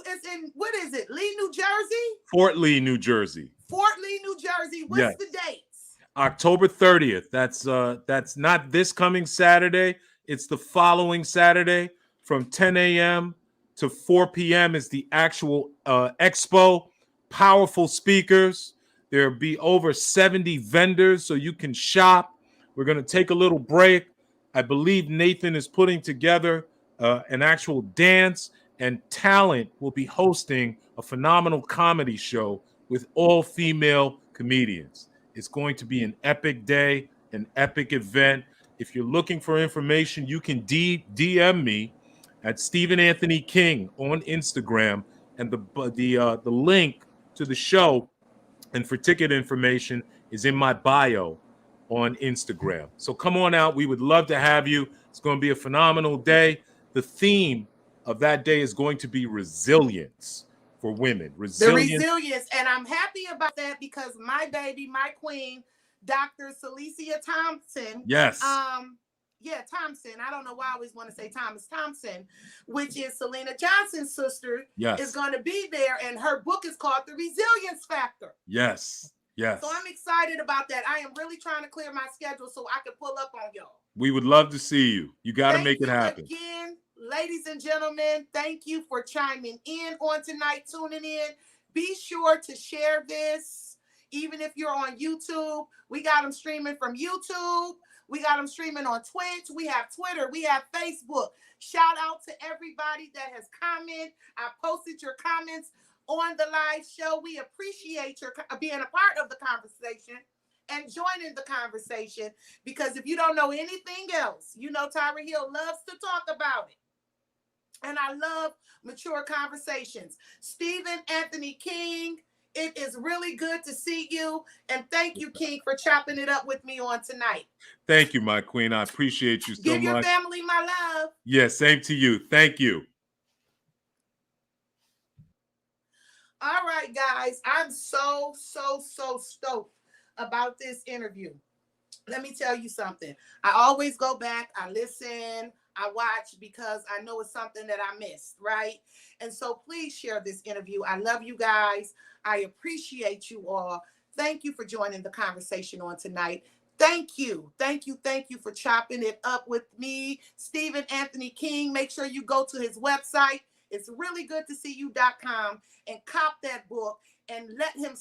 Speaker 1: It's in what is it? Lee, New Jersey?
Speaker 2: Fort Lee, New Jersey.
Speaker 1: Fort Lee, New Jersey. What's
Speaker 2: Yes.
Speaker 1: the dates?
Speaker 2: October 30th. That's not this coming Saturday. It's the following Saturday from 10 a.m. to 4 p.m. is the actual expo. Powerful speakers. There'll be over 70 vendors so you can shop. We're going to take a little break. I believe Nathan is putting together an actual dance, and Talent will be hosting a phenomenal comedy show with all female comedians. It's going to be an epic day, an epic event. If you're looking for information, you can DM me at Stephen Anthony King on Instagram, and the link to the show and for ticket information is in my bio on Instagram. So come on out. We would love to have you. It's going to be a phenomenal day. The theme of that day is going to be resilience for women.
Speaker 1: The resilience. And I'm happy about that because my baby, my queen, Dr. Celicia Thompson.
Speaker 2: Yes.
Speaker 1: Thompson. I don't know why I always want to say Thomas Thompson, which is Selena Johnson's sister,
Speaker 2: Yes.
Speaker 1: is going to be there. And her book is called The Resilience Factor.
Speaker 2: Yes. Yes.
Speaker 1: So I'm excited about that. I am really trying to clear my schedule so I can pull up on y'all.
Speaker 2: We would love to see you. You got to make it happen.
Speaker 1: Again, ladies and gentlemen, thank you for chiming in on tonight, tuning in. Be sure to share this, even if you're on YouTube. We got them streaming from YouTube. We got them streaming on Twitch. We have Twitter. We have Facebook. Shout out to everybody that has commented. I posted your comments on the live show. We appreciate your being a part of the conversation and joining the conversation, because if you don't know anything else, you know Tyra Hill loves to talk about it. And I love mature conversations. Stephen Anthony King, it is really good to see you. And thank you, King, for chopping it up with me on tonight.
Speaker 2: Thank you, my queen. I appreciate you so much.
Speaker 1: Give your family my love.
Speaker 2: Yeah, same to you. Thank you.
Speaker 1: All right, guys. I'm so stoked about this interview. Let me tell you something. I always go back, I listen, I watch, because I know it's something that I missed, right? And so please share this interview. I love you guys. I appreciate you all. Thank you for joining the conversation on tonight. Thank you for chopping it up with me, Stephen Anthony King. Make sure you go to his website. It's reallygoodtoseeyou.com and cop that book and let him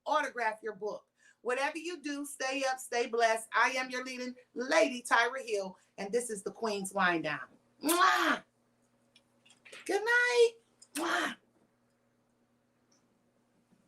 Speaker 1: autograph your book. Whatever you do, stay up, stay blessed. I am your leading lady, Tyra Hill, and this is the Queen's Wind Down. Mwah! Good night. Mwah!